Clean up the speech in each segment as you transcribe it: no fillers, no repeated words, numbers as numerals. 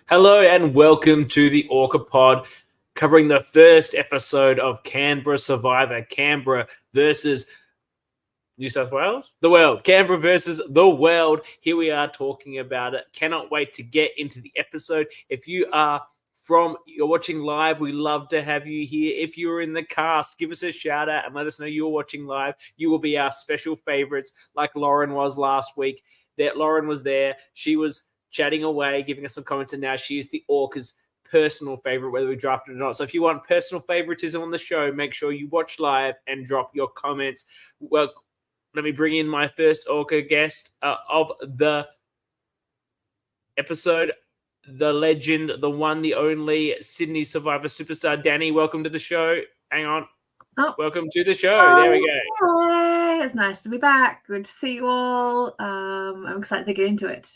Hello and welcome to the ORCA pod, covering the first episode of Canberra Survivor, Canberra versus New South Wales? The world. Canberra versus the world. Here we are talking about it. Cannot wait to get into the episode. If you're watching live, we love to have you here. If you're in the cast, give us a shout out and let us know you're watching live. You will be our special favorites, like Lauren was last week. Lauren was there. She was chatting away, giving us some comments, and now she is the ORCA's personal favorite, whether we drafted or not. So if you want personal favoritism on the show, make sure you watch live and drop your comments. Well, let me bring in my first ORCA guest of the episode, the legend, the one, the only Sydney Survivor superstar, Dani. Welcome to the show. Hang on. Oh. Welcome to the show. There we go. Hi. It's nice to be back. Good to see you all. I'm excited to get into it.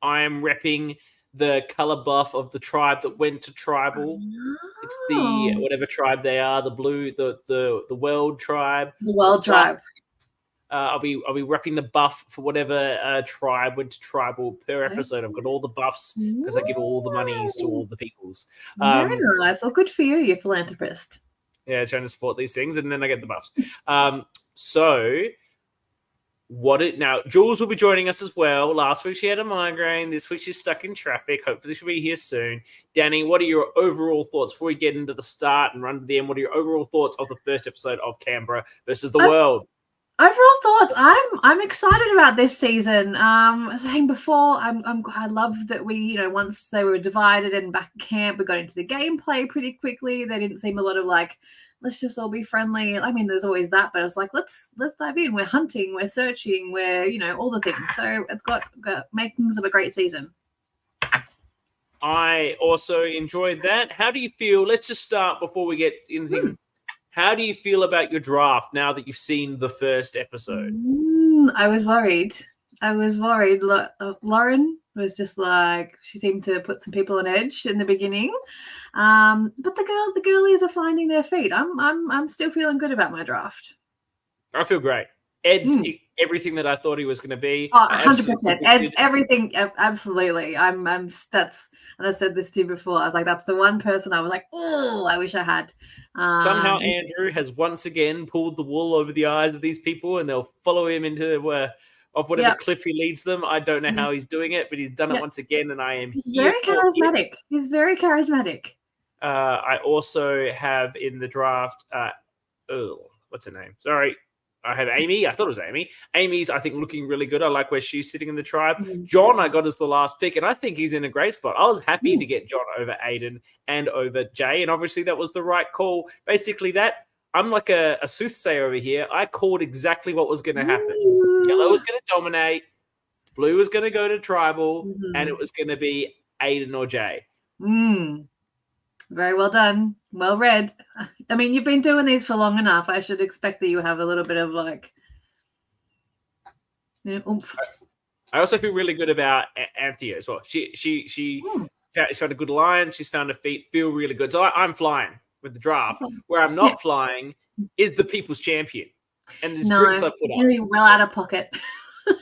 I am repping the color buff of the tribe that went to tribal. Oh. It's the whatever tribe they are, the blue, the world tribe. The world tribe. I'll be repping the buff for whatever tribe went to tribal per episode. I've got all the buffs because I give all the monies to all the peoples. Very nice. Well, good for you, you philanthropist. Yeah, trying to support these things, and then I get the buffs. Now, Jules will be joining us as well. Last week she had a migraine. This week she's stuck in traffic. Hopefully she'll be here soon. Dani, what are your overall thoughts before we get into the start and run to the end? What are your overall thoughts of the first episode of Canberra versus the world? Overall thoughts, I'm excited about this season. As I was saying before, I love that we, once they were divided and back at camp, we got into the gameplay pretty quickly. There didn't seem a lot of let's just all be friendly. I mean, there's always that, but I was like, let's dive in. We're hunting, we're searching, we're all the things. So it's got makings of a great season. I also enjoyed that. How do you feel? Let's just start before we get anything. How do you feel about your draft now that you've seen the first episode? I was worried. Lauren was just she seemed to put some people on edge in the beginning. But the girlies are finding their feet. I'm still feeling good about my draft. I feel great. Ed's everything that I thought he was going to be. 100%. Ed's everything. Absolutely. And I said this to you before. I was like, that's the one person I was like, oh, I wish I had. Somehow Andrew has once again pulled the wool over the eyes of these people, and they'll follow him into whatever cliff he leads them. I don't know how he's doing it, but he's done it once again, and I am He's very charismatic. He's very charismatic. I also have in the draft, what's her name? Sorry. I have Amy. I thought it was Amy. Amy's, I think, looking really good. I like where she's sitting in the tribe. John, I got as the last pick, and I think he's in a great spot. I was happy to get John over Aiden and over Jay, and obviously that was the right call. Basically, I'm like a soothsayer over here. I called exactly what was going to happen. Yellow was going to dominate. Blue was going to go to tribal, and it was going to be Aiden or Jay. Very well done. Well read. I mean, you've been doing these for long enough. I should expect that you have a little bit of oomph. I also feel really good about Anthea as well. She's found a good alliance. She's found her feet. Feel really good. So I'm flying with the draft. Where I'm not flying is the People's Champion. And there's drinks I put up. Very well out of pocket.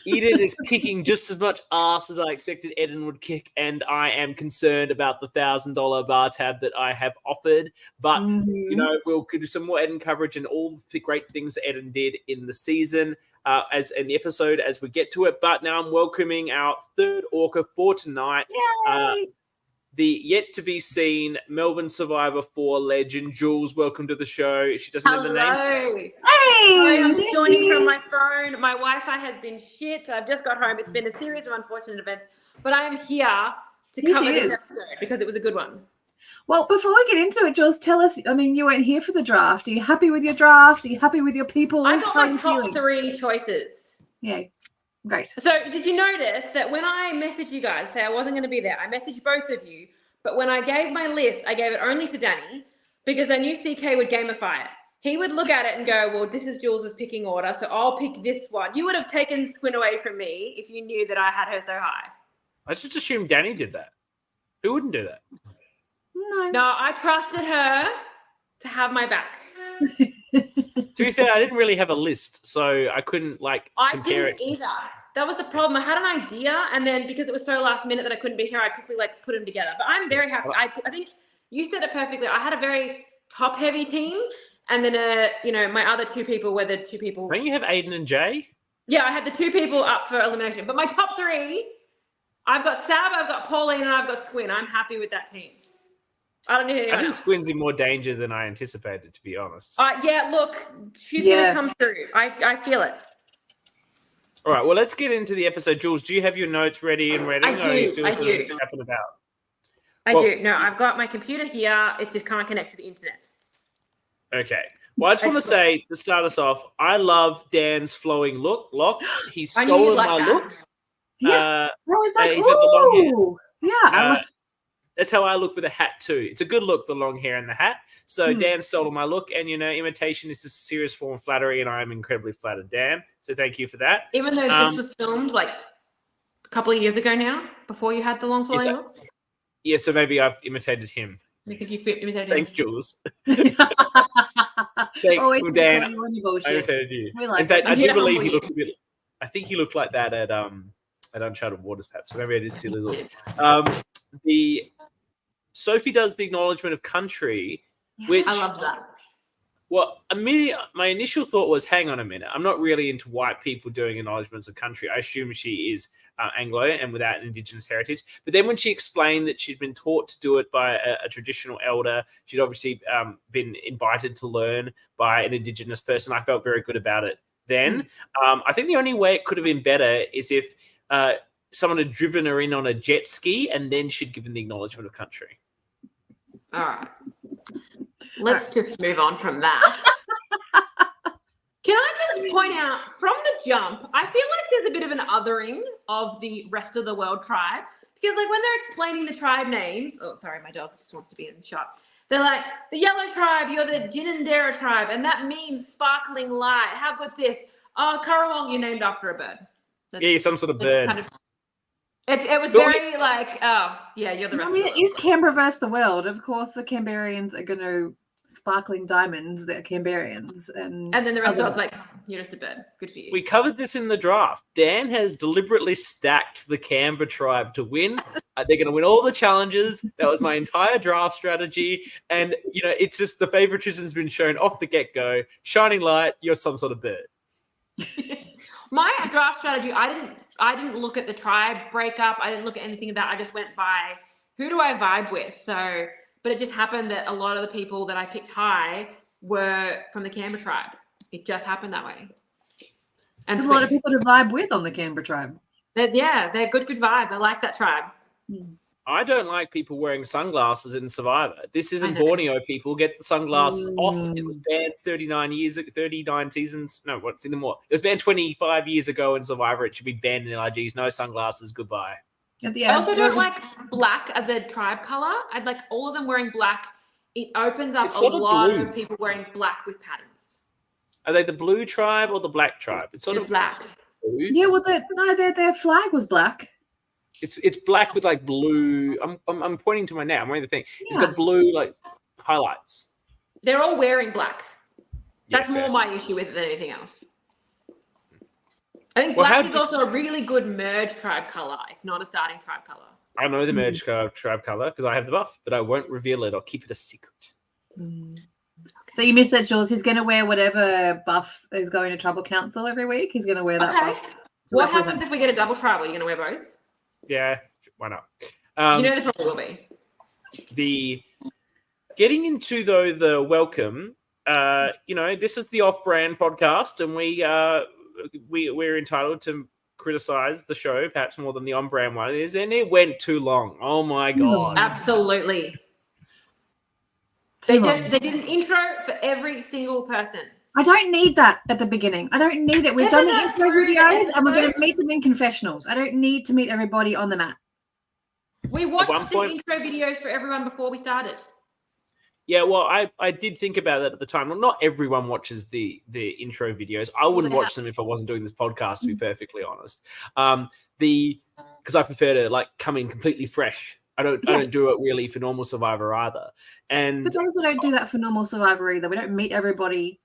Eden is kicking just as much ass as I expected Eden would kick, and I am concerned about the $1,000 bar tab that I have offered. But, we'll do some more Eden coverage and all the great things that Eden did in the season, as in the episode as we get to it. But now I'm welcoming our third ORCA for tonight. The yet-to-be-seen Melbourne Survivor 4 legend, Jules. Welcome to the show. She doesn't have the name. Hey! I'm joining from my phone. My Wi-Fi has been shit. I've just got home. It's been a series of unfortunate events. But I am here to cover this episode because it was a good one. Well, before we get into it, Jules, tell us, you weren't here for the draft. Are you happy with your draft? Are you happy with your people? I got my top 3 choices. Yeah. Great. So did you notice that when I messaged you guys, say I wasn't going to be there, I messaged both of you, but when I gave my list, I gave it only to Dani because I knew CK would gamify it. He would look at it and go, well, this is Jules's picking order, so I'll pick this one. You would have taken Squin away from me if you knew that I had her so high. I just assumed Dani did that. Who wouldn't do that? No, I trusted her to have my back. To be fair, I didn't really have a list, so I couldn't compare it. I didn't either. That was the problem. I had an idea, and then because it was so last minute that I couldn't be here, I quickly put them together. But I'm very happy. I think you said it perfectly. I had a very top-heavy team, and then my other two people were the two people. Don't you have Aiden and Jay? Yeah, I had the two people up for elimination. But my top three, I've got Sab, I've got Pauline, and I've got Squin. I'm happy with that team. I don't need anyone I think else. Squin's in more danger than I anticipated, to be honest. Yeah, look, she's going to come through. I feel it. All right, well, let's get into the episode. Jules, do you have your notes ready and ready? I do. Up and about? I do. No, I've got my computer here. It just can't connect to the internet. Okay. Well, I just want to say, to start us off, I love Dan's flowing locks. He's stolen my look. Yeah. I was like, he's got the long hair. ooh. Yeah. That's how I look with a hat too. It's a good look, the long hair and the hat. So Dan stole my look, and imitation is a serious form of flattery, and I am incredibly flattered, Dan. So thank you for that. Even though this was filmed like a couple of years ago now, before you had the long flowing looks. Yeah, so maybe I've imitated him. I think you imitated Thanks, him. Jules. Always Dan, bullshit. I imitated you. We like In fact, it. I do believe he looked a bit. I think he looked like that at Uncharted Waters, perhaps. So maybe I did see a little. The Sophie does the acknowledgement of country, which I love that. Well, my initial thought was, hang on a minute. I'm not really into white people doing acknowledgements of country. I assume she is Anglo and without an Indigenous heritage. But then when she explained that she'd been taught to do it by a traditional elder, she'd obviously been invited to learn by an Indigenous person. I felt very good about it then. I think the only way it could have been better is if someone had driven her in on a jet ski and then she'd given the acknowledgement of country. All right. Let's just move on from that. Can I just point out, from the jump, I feel like there's a bit of an othering of the rest of the world tribe. Because when they're explaining the tribe names, oh, sorry, my dog just wants to be in the shot. They're like, the yellow tribe, you're the Ginninderra tribe, and that means sparkling light. How good's this? Oh, Currawong, you're named after a bird. Yeah, some sort of bird. It was very like, oh, yeah, you're the rest of the world. It is Canberra versus the world. Of course, the Canberrians are going to sparkling diamonds. They're Canberrians. And then the rest of the world's like, you're just a bird. Good for you. We covered this in the draft. Dan has deliberately stacked the Canberra tribe to win. They're going to win all the challenges. That was my entire draft strategy. And, it's just the favoritism has been shown off the get-go. Shining light, you're some sort of bird. My draft strategy, I didn't look at the tribe breakup. I didn't look at anything of that. I just went by who do I vibe with. So, but it just happened that a lot of the people that I picked high were from the Canberra tribe. It just happened that way. And there's a lot of people to vibe with on the Canberra tribe. They're good vibes. I like that tribe. I don't like people wearing sunglasses in Survivor. This isn't Borneo, people. Get the sunglasses off. It was banned 39 seasons. No, what's in the more? It was banned 25 years ago in Survivor. It should be banned in LRGs. No sunglasses. Goodbye. I also don't like black as a tribe color. I'd like all of them wearing black. It opens up a lot of people wearing black with patterns. Are they the blue tribe or the black tribe? It's sort of black. Blue. Yeah, well, their flag was black. It's black with like blue. I'm pointing to my now. I'm wearing the thing. It's got blue like highlights. They're all wearing black. That's more my issue with it than anything else. I think black is also a really good merge tribe color. It's not a starting tribe color. I know the merge tribe color because I have the buff, but I won't reveal it. I'll keep it a secret. So you missed that, Jules. He's going to wear whatever buff is going to Tribal Council every week. He's going to wear that buff. What happens if we get a double tribal? Are you going to wear both? Yeah, why not? There probably will be. The getting into the welcome. This is the off-brand podcast, and we're entitled to criticize the show perhaps more than the on-brand one is, and it went too long. Oh my god! Absolutely. They did an intro for every single person. I don't need that at the beginning. I don't need it. We've done the intro videos and we're going to meet them in confessionals. I don't need to meet everybody on the mat. We watched the intro videos for everyone before we started. Yeah, well, I did think about that at the time. Well, not everyone watches the intro videos. I wouldn't watch them if I wasn't doing this podcast, to be perfectly honest. Because I prefer to come in completely fresh. I don't do it really for normal Survivor either. But those that don't do that for normal Survivor either. We don't meet everybody.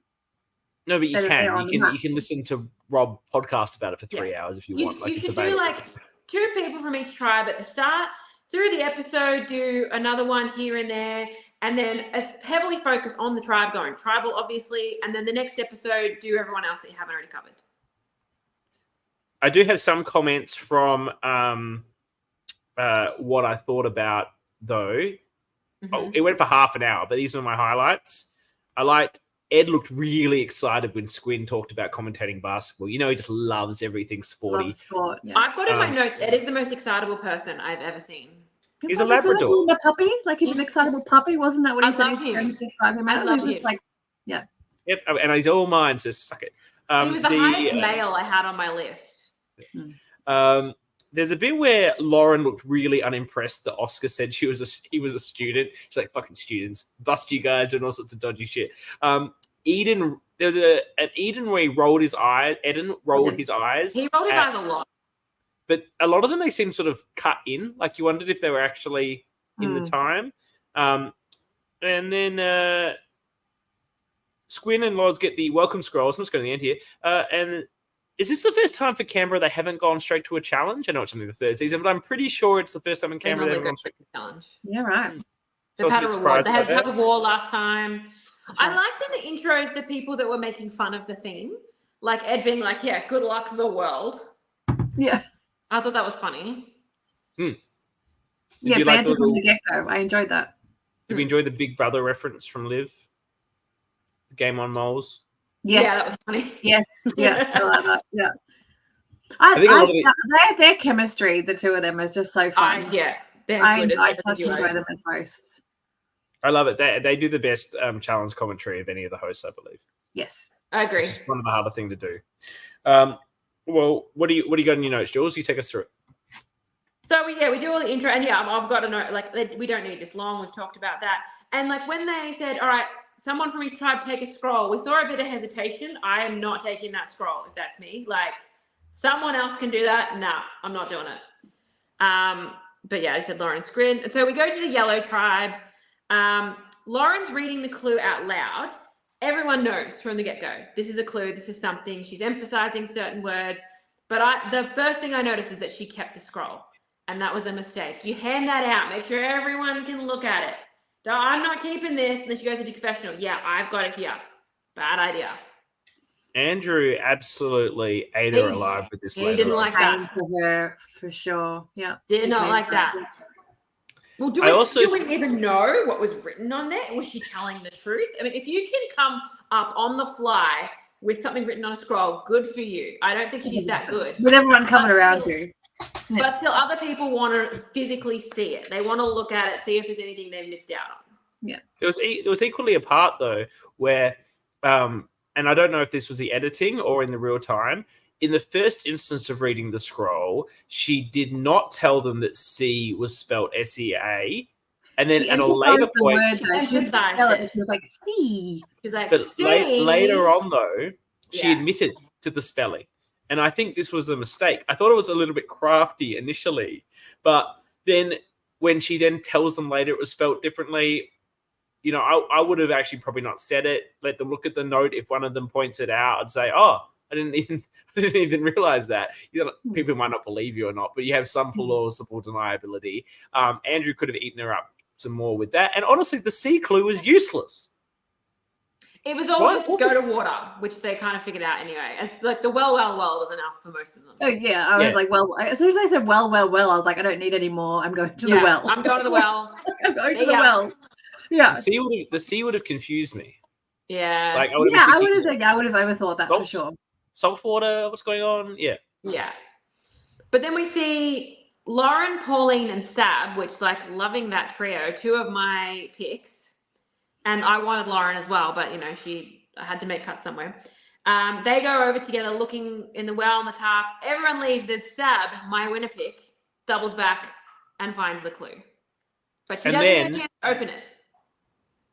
No, but you can. You can listen to Rob podcast about it for 3 hours if you want. You should do like 2 people from each tribe at the start. Through the episode, do another one here and there, and then heavily focus on the tribe going tribal, obviously, and then the next episode, do everyone else that you haven't already covered. I do have some comments from what I thought about, though. Oh, it went for half an hour, but these are my highlights. I liked Ed looked really excited when Squin talked about commentating basketball. You know, he just loves everything sporty. Loves sport, yeah. I've got in my notes, Ed is the most excitable person I've ever seen. He's a Labrador. A puppy, like he's an excitable puppy. Wasn't that what he said? Love He's him. going to describe him as. I love He's just him. like, yeah. Yep, and he's all mine, so suck it. He was the highest male I had on my list. There's a bit where Lauren looked really unimpressed that Oscar said he was a student. She's like, fucking students, bust you guys, and all sorts of dodgy shit. Eden, there was an Eden where he rolled his eyes. Eden rolled his eyes. He rolled his eyes a lot. But a lot of them, they seem sort of cut in. Like you wondered if they were actually in the time. And then Squin and Loz get the welcome scrolls. I'm just going to the end here. And is this the first time for Canberra they haven't gone straight to a challenge? I know it's only the third season, but I'm pretty sure it's the first time in Canberra they've gone straight to a challenge. Yeah, right. They've had a reward. They had a tug of war last time. I liked in the intros the people that were making fun of the theme. Like Ed being like, yeah, good luck the world. Yeah. I thought that was funny. Yeah, banter from the get-go. I enjoyed that. Did we enjoy the Big Brother reference from Liv? The game on moles? Yes. Yeah, that was funny. Yes. Yeah, I like that. Yeah. I think their chemistry, the two of them, is just so fun. They're good. I such enjoy them as hosts. I love it. They do the best challenge commentary of any of the hosts, I believe. Yes. I agree. It's one of the harder thing to do. Well, what do you got in your notes, Jules? You take us through it. So we do all the intro, and I've got a note. Like we don't need this long. We've talked about that. And like when they said, "All right, someone from each tribe take a scroll," we saw a bit of hesitation. I am not taking that scroll if that's me. Like someone else can do that. Nah, I'm not doing it. But yeah, I said Lauren Squin. And so we go to the yellow tribe. Lauren's reading the clue out loud. Everyone knows from the get-go. This is a clue. This is something. She's emphasizing certain words. But the first thing I noticed is that she kept the scroll. And that was a mistake. You hand that out. Make sure everyone can look at it. I'm not keeping this. And then she goes into confessional. Yeah, I've got it here. Bad idea. Andrew absolutely ate her alive with this. He didn't like that. For her, for sure. Yeah. Did not like that. Well, do we even know what was written on there? Was she telling the truth? I mean, if you can come up on the fly with something written on a scroll, good for you. I don't think she's that good. With everyone coming around you. Yeah. But still, other people want to physically see it. They want to look at it, see if there's anything they've missed out on. Yeah. It was equally a part, though, where, and I don't know if this was the editing or in the real time, in the first instance of reading the scroll, she did not tell them that C was spelled S-E-A. And then at a later point, she was like, C. She's like, but C. Later on, though, she admitted to the spelling. And I think this was a mistake. I thought it was a little bit crafty initially. But then when she then tells them later it was spelled differently, you know, I would have actually probably not said it. Let them look at the note. If one of them points it out, I'd say, oh, I didn't even realize that. You know, people might not believe you or not, but you have some plausible deniability. Andrew could have eaten her up some more with that. And honestly, the C clue was useless. It was all just go to water, which they kind of figured out anyway. As like the well was enough for most of them. Oh yeah, I was like, well, as soon as I said well, I was like, I don't need any more. I'm going to the well. I'm going to the well. I'm going to the well. Yeah. The C would have confused me. Yeah. Like I would have overthought that for sure. Salt water, what's going on? Yeah. Yeah. But then we see Lauren, Pauline, and Sab, which like loving that trio, 2 of my picks. And I wanted Lauren as well, but you know, I had to make cuts somewhere. They go over together looking in the well on the top. Everyone leaves. There's Sab, my winner pick, doubles back and finds the clue. But she doesn't get a chance to open it.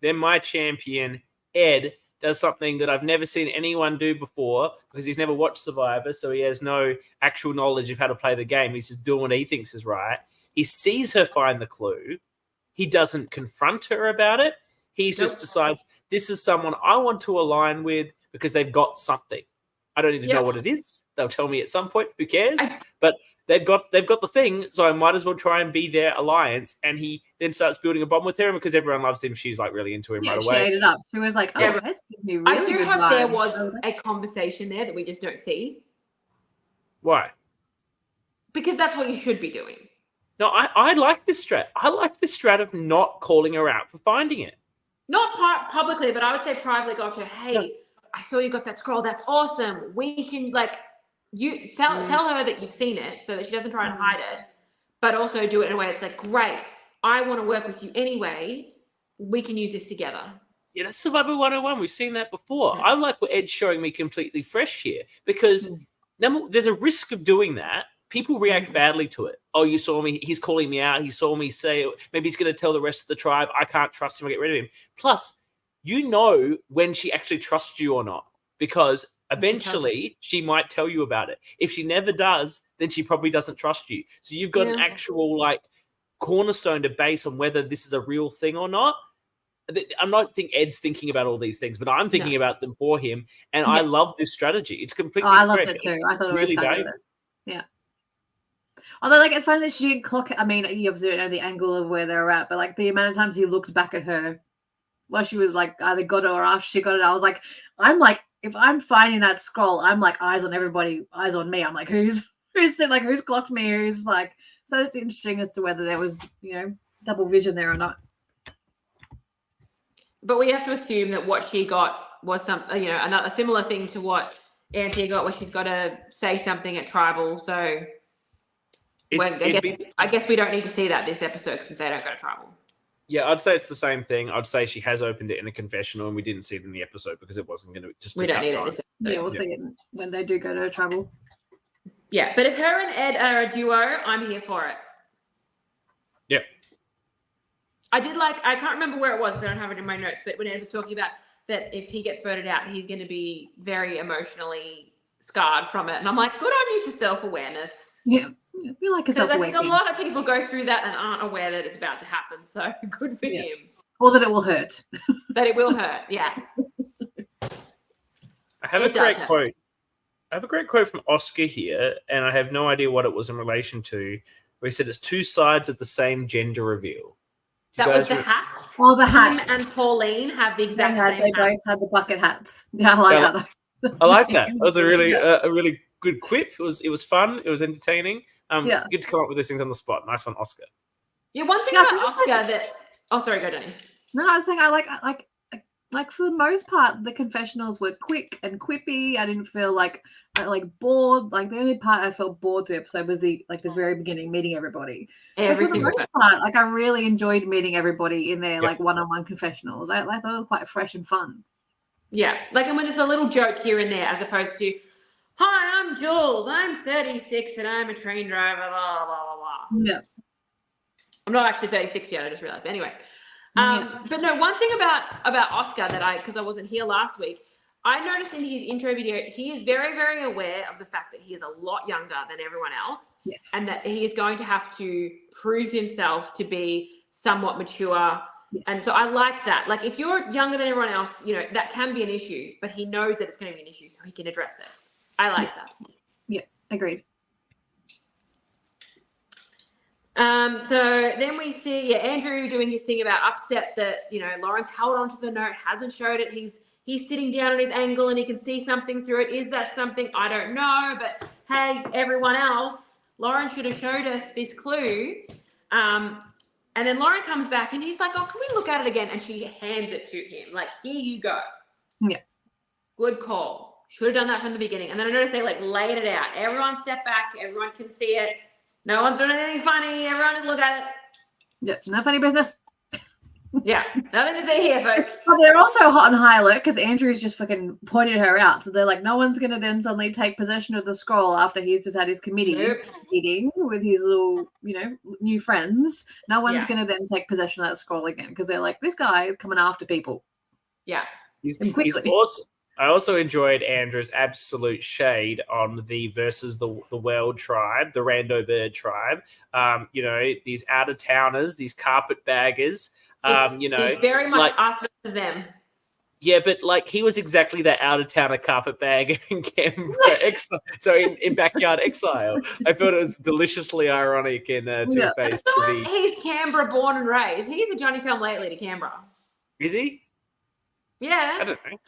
Then my champion, Ed, does something that I've never seen anyone do before because he's never watched Survivor, so he has no actual knowledge of how to play the game. He's just doing what he thinks is right. He sees her find the clue. He doesn't confront her about it. He just decides this is someone I want to align with because they've got something. I don't need to know what it is. They'll tell me at some point. Who cares? But they've got the thing, so I might as well try and be their alliance. And he then starts building a bond with her, and because everyone loves him, she's like really into him right away. She ate it up. She was like, "Oh, that's giving me really I do good hope vibes." there was a conversation there that we just don't see. Why? Because that's what you should be doing. No, I like this strat. I like the strat of not calling her out for finding it. Not publicly, but I would say privately go to her, hey, I saw you got that scroll. That's awesome. We can, you tell her that you've seen it so that she doesn't try and hide it, but also do it in a way that's like, great, I want to work with you anyway. We can use this together. Yeah, that's Survivor 101. We've seen that before. I like what Ed's showing me completely fresh here because there's a risk of doing that. People react badly to it. Oh, you saw me. He's calling me out. He saw me say, maybe he's going to tell the rest of the tribe, I can't trust him. I'll get rid of him. Plus, you know when she actually trusts you or not because eventually she might tell you about it. If she never does, then she probably doesn't trust you. So you've got an actual cornerstone to base on whether this is a real thing or not. I don't think Ed's thinking about all these things, but I'm thinking about them for him. And I love this strategy. It's completely I fresh. loved it too. I thought it really was fabulous. Yeah. Although, it's funny that she didn't clock it. I mean, you obviously know the angle of where they're at, but the amount of times he looked back at her while she was either got it or after she got it, I was like, if I'm finding that scroll, I'm eyes on everybody, eyes on me. I'm like, who's clocked me? Who's so it's interesting as to whether there was, double vision there or not. But we have to assume that what she got was a similar thing to what Antia got, where she's got to say something at tribal. So I guess we don't need to see that this episode since they don't go to tribal. Yeah, I'd say it's the same thing. I'd say she has opened it in a confessional, and we didn't see it in the episode because it wasn't going to just. We don't need it. Yeah, we'll see it when they do go to tribal. Yeah, but if her and Ed are a duo, I'm here for it. Yep. I did I can't remember where it was because I don't have it in my notes, but when Ed was talking about that if he gets voted out, he's going to be very emotionally scarred from it. And I'm like, good on you for self-awareness. Yeah, we like a self-aware. I think a lot of people go through that and aren't aware that it's about to happen. So good for him. Or that it will hurt. That it will hurt, yeah. I have a great quote. I have a great quote from Oscar here, and I have no idea what it was in relation to, where he said it's two sides of the same gender reveal. That was the hats. Oh, the hats. Him and Pauline have the exact same They both had the bucket hats. Yeah, I like that. I like that. That was a really good quip. It was fun. It was entertaining. Good to come up with these things on the spot. Nice one, Oscar. Yeah, one thing about Oscar that. Oh, sorry, go, Dani. No, I was saying I like for the most part the confessionals were quick and quippy. I didn't feel bored. The only part I felt bored through the episode was the very beginning, meeting everybody. For the most part, I really enjoyed meeting everybody in their one-on-one confessionals. I thought it was quite fresh and fun. Yeah, and when there's a little joke here and there, as opposed to, "Hi, I'm Jules. I'm 36 and I'm a train driver." Blah blah blah blah. Yeah, I'm not actually 36 yet. I just realized. But anyway, but no, one thing about Oscar that because I wasn't here last week, I noticed in his intro video, he is very, very aware of the fact that he is a lot younger than everyone else. Yes. And that he is going to have to prove himself to be somewhat mature. Yes. And so I like that. If you're younger than everyone else, that can be an issue, but he knows that it's going to be an issue, so he can address it. I like that. Yeah, agreed. So then we see Andrew doing his thing about upset that, Lawrence held onto the note, hasn't showed it. He's sitting down at his angle and he can see something through it. Is that something? I don't know. But hey, everyone else, Lauren should have showed us this clue. And then Lauren comes back and he's like, oh, can we look at it again? And she hands it to him. Here you go. Yeah. Good call. Should have done that from the beginning. And then I noticed they laid it out. Everyone step back. Everyone can see it. No one's doing anything funny. Everyone just look at it. Yeah, no funny business. Yeah, nothing to say here, folks. But they're also hot and high alert because Andrew's just fucking pointed her out. So they're like, no one's going to then suddenly take possession of the scroll after he's just had his committee meeting with his little, new friends. No one's going to then take possession of that scroll again because they're like, this guy is coming after people. Yeah. He's awesome. I also enjoyed Andrew's absolute shade on the versus the world tribe, the rando bird tribe. These out of towners, these carpetbaggers. It's very much us versus them. Yeah, but like he was exactly that out of towner carpetbag in Canberra exile. So in backyard exile, I thought it was deliciously ironic and Yeah. two-faced. I feel like he's Canberra born and raised. He's a Johnny come lately to Canberra. Is he? Yeah. I don't know.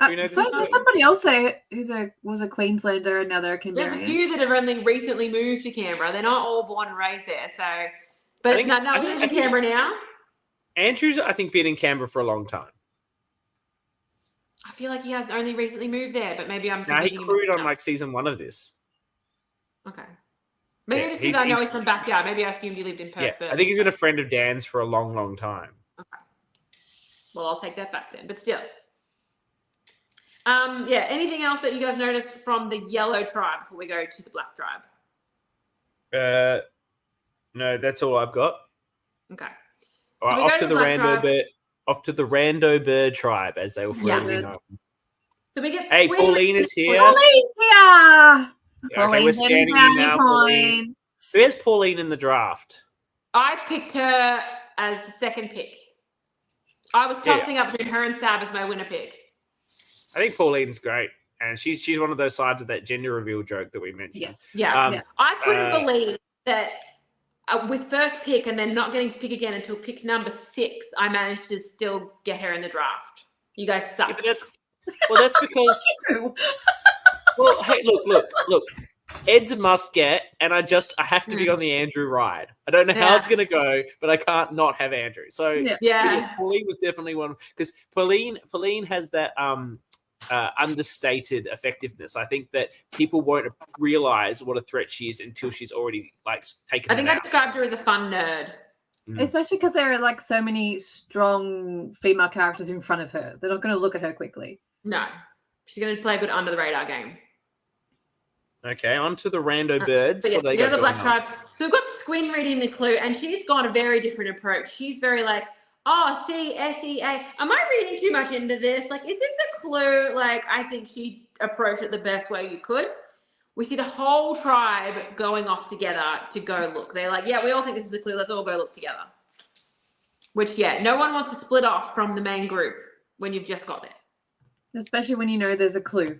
We know So this there's is- somebody else there who's was a Queenslander and now they're a There's Canberrian. a few that have only recently moved to Canberra. They're not all born and raised there. So, but it's not. No, we live in Canberra now. Andrew's, I think, been in Canberra for a long time. I feel like he has only recently moved there, but maybe I'm. Now he confusing him with crewed on someone like else. season 1 of this. Okay. Maybe Yeah, just because I know he's from backyard. Maybe I assumed he lived in Perth Yeah, first. I think he's been a friend of Dan's for a long, long time. Okay. Well, I'll take that back then. But still. Yeah. Anything else that you guys noticed from the yellow tribe before we go to the black tribe? No, that's all I've got. Okay. All So right, we go off to to the the black rando tribe. bird. Off to the rando bird tribe, as they will forever be known. So we get. Hey, Squid Pauline Ring- is here. Pauline's here. Okay, we're scanning you now, Pauline. Who has Pauline in the draft? I picked her as the second pick. I was Yeah. tossing up between her and Stab as my winner pick. I think Pauline's great, and she's one of those sides of that gender reveal joke that we mentioned. Yes. Yeah. Yeah. I couldn't believe that with first pick and then not getting to pick again until pick number 6, I managed to still get her in the draft. You guys Yeah, suck. but that's because. Well, hey, look. Ed's a must get, and I have to be on the Andrew ride. I don't know how it's going to go, but I can't not have Andrew. So Yeah. yes, Pauline was definitely one because Pauline has that understated effectiveness. I think that people won't realize what a threat she is until she's already like taken. I think them I out. described her as a fun nerd. Especially because there are like so many strong female characters in front of her. They're not going to look at her quickly. No. She's going to play a good under the radar game. Okay, on to the rando birds. But yes, What they the got other black going on? tribe. So we've got Squin reading the clue, and she's gone a very different approach. She's very like, oh, C-S-E-A. Am I reading too much into this? Like, is this a clue? Like, I think she approached it the best way you could. We see the whole tribe going off together to go look. They're like, yeah, we all think this is a clue. Let's all go look together. Which, yeah, no one wants to split off from the main group when you've just got there. Especially when you know there's a clue.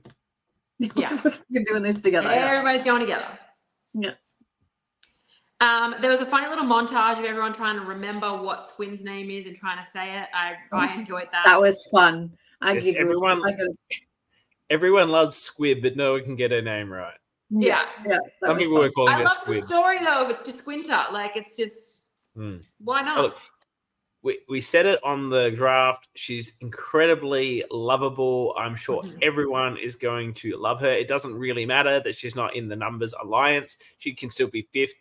Yeah. We're doing this together. Everybody's going together. Yeah. There was a funny little montage of everyone trying to remember what Squin's name is and trying to say it. I enjoyed that. That was fun. Yes, everyone loves Squid, but no one can get her name right. Yeah. Some people were calling I her love Squid. the story though. If it's just Squinter, like it's just why not? Oh, look, we said it on the draft. She's incredibly lovable. I'm sure everyone is going to love her. It doesn't really matter that she's not in the numbers alliance. She can still be 5th.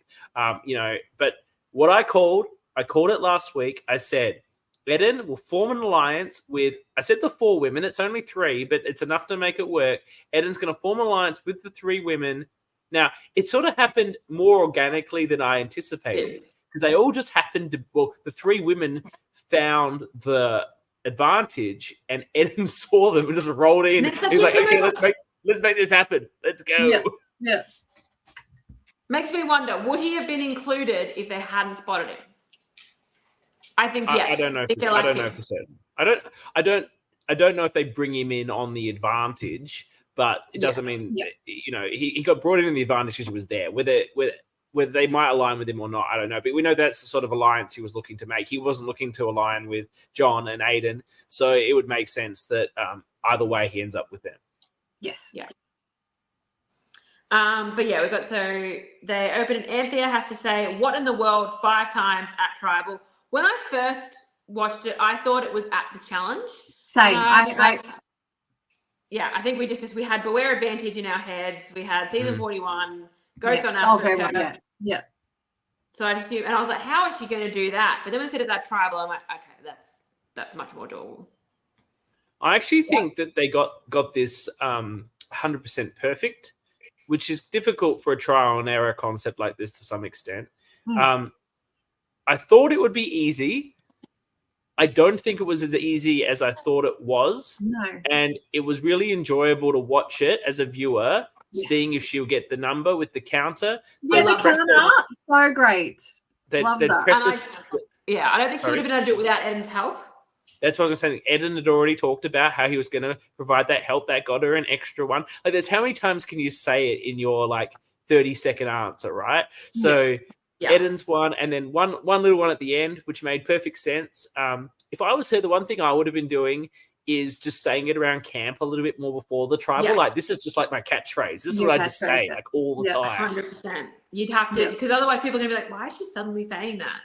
But what I called it last week. I said Eden will form an alliance with. I said the 4 women. It's only 3, but it's enough to make it work. Eden's going to form an alliance with the 3 women. Now it sort of happened more organically than I anticipated. Because they all just happened to, the 3 women found the advantage and Eden saw them and just rolled in. He's like, okay, let's make this happen. Let's go. Yeah. Makes me wonder, would he have been included if they hadn't spotted him? I think yes. I don't know. I don't know for certain. I don't know if they bring him in on the advantage, but it doesn't mean he got brought in the advantage because he was there. Whether they might align with him or not, I don't know. But we know that's the sort of alliance he was looking to make. He wasn't looking to align with John and Aiden. So it would make sense that either way he ends up with them. Yes. Yeah. But yeah, we got they open and Anthea has to say, what in the world 5 times at Tribal. When I first watched it, I thought it was at the challenge. Same. I think we had Beware Advantage in our heads. We had season 41. Goats on Astro. Yeah. So I just knew, and I was like, how is she going to do that? But then when it said it's at Tribal, I'm like, okay, that's much more doable. I actually think that they got this 100% perfect, which is difficult for a trial and error concept like this to some extent. I thought it would be easy. I don't think it was as easy as I thought it was. No. And it was really enjoyable to watch it as a viewer. Seeing if she'll get the number with the counter. Yeah, the counter, so great. Love that. I don't think she would have been able to do it without Eden's help. That's what I was saying. Eden had already talked about how he was going to provide that help that got her an extra one. Like, there's how many times can you say it in your 30-second answer, right? So Eden's one, and then one little one at the end, which made perfect sense. If I was her, the one thing I would have been doing is just saying it around camp a little bit more before the tribal. Like, this is just like my catchphrase. This is what I just say all the time. 100%. You'd have to, because otherwise people are gonna be like, why is she suddenly saying that?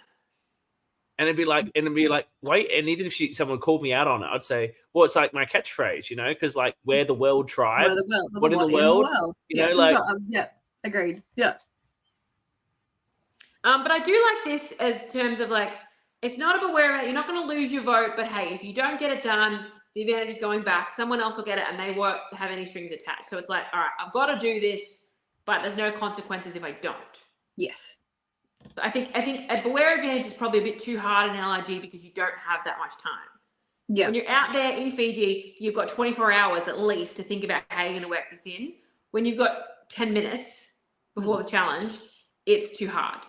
And it'd be like, wait. And even if someone called me out on it, I'd say, well, it's like my catchphrase, because we're the world tribe. What in the world? Agreed. Yeah. But I do like this as terms of it's not about where you're not going to lose your vote, but hey, if you don't get it done, the advantage is going back. Someone else will get it, and they won't have any strings attached. So it's like, all right, I've got to do this, but there's no consequences if I don't. Yes. So I think a beware advantage is probably a bit too hard in LRG because you don't have that much time. Yeah. When you're out there in Fiji, you've got 24 hours at least to think about how you're going to work this in. When you've got 10 minutes before the challenge, it's too hard.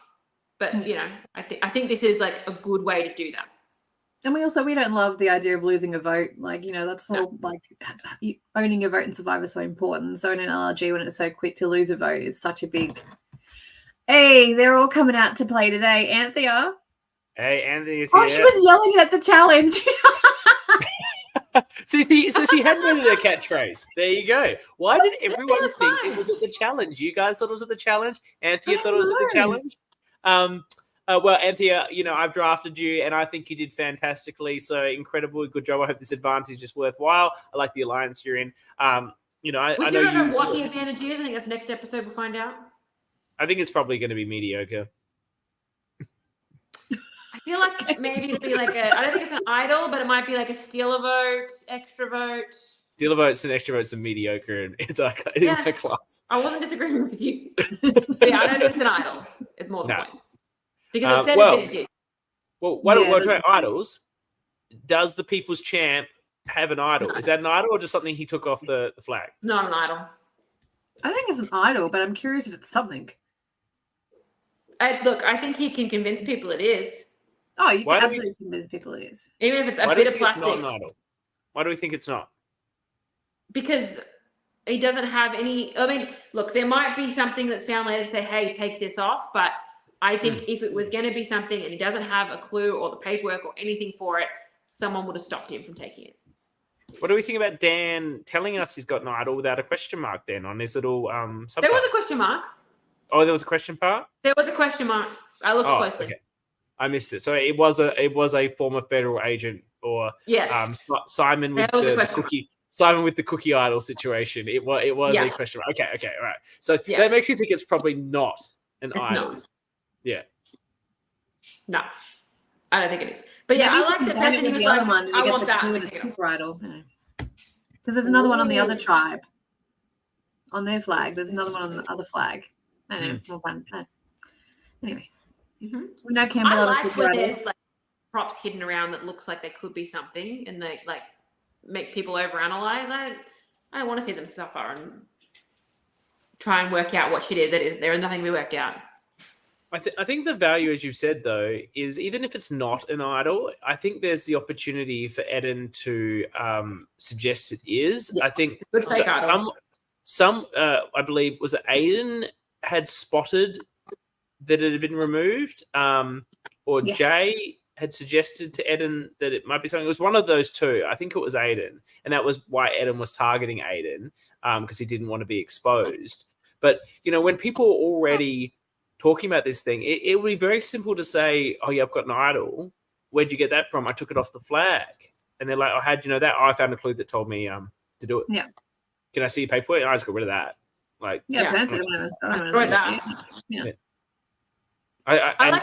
But I think this is a good way to do that. And we don't love the idea of losing a vote. That's all owning your vote in Survivor is so important. So in an LRG, when it's so quick to lose a vote, is such a big. Hey, they're all coming out to play today. Anthea. Hey, Anthea's here. Oh, she was yelling at the challenge. So she had made it a catchphrase. There you go. Why did everyone think it was at the challenge? You guys thought it was at the challenge. Anthea thought it was at the challenge. Well, Anthea, I've drafted you, and I think you did fantastically. So incredible, good job. I hope this advantage is worthwhile. I like the alliance you're in. I know don't know what the advantage is. I think that's next episode. We'll find out. I think it's probably going to be mediocre. I feel like maybe it'll be I don't think it's an idol, but it might be a steal a vote, extra vote. Steal a votes and extra votes are mediocre in my class. I wasn't disagreeing with you. But I don't think it's an idol. It's more the point. Because it's advantage. Well, why don't we try idols? Does the People's Champ have an idol? Is that an idol or just something he took off the flag? It's not an idol. I think it's an idol, but I'm curious if it's something. I think he can convince people it is. Oh, you can absolutely convince people it is. Even if it's a bit of plastic. It's not an idol? Why do we think it's not? Because he doesn't have any. I mean, look, there might be something that's found later to say, hey, take this off. But I think if it was going to be something and he doesn't have a clue or the paperwork or anything for it, someone would have stopped him from taking it. What do we think about Dan telling us he's got an idol without a question mark then on his little subtitle? There was a question mark. Oh, there was a question part? There was a question mark. I looked closely. Okay. I missed it. So it was a former federal agent or Simon with the cookie. Simon with the cookie idol situation. It was a question mark. Okay, all right. So that makes you think it's probably not an idol. Not. Yeah. No, I don't think it is. But I like that Bethany was like, I want that. Super idol. Because there's another one on the other tribe. On their flag. There's another one on the other flag. I don't know. It's more fun. Anyway. We know Canberra. I like when there's props hidden around that looks like they could be something and they make people overanalyze. I want to see them suffer and try and work out what shit is. There is nothing to be worked out. I think the value, as you said, though, is even if it's not an idol, I think there's the opportunity for Eden to suggest it is. Yes. I think some I believe, was it Aiden had spotted that it had been removed, or Jay had suggested to Eden that it might be something. It was one of those two. I think it was Aiden, and that was why Eden was targeting Aiden, because he didn't want to be exposed. But, when people are already talking about this thing, it would be very simple to say, oh, yeah, I've got an idol. Where'd you get that from? I took it off the flag. And they're like, oh, how'd you know that? Oh, I found a clue that told me to do it. Yeah. Can I see your paperwork? I just got rid of that. I like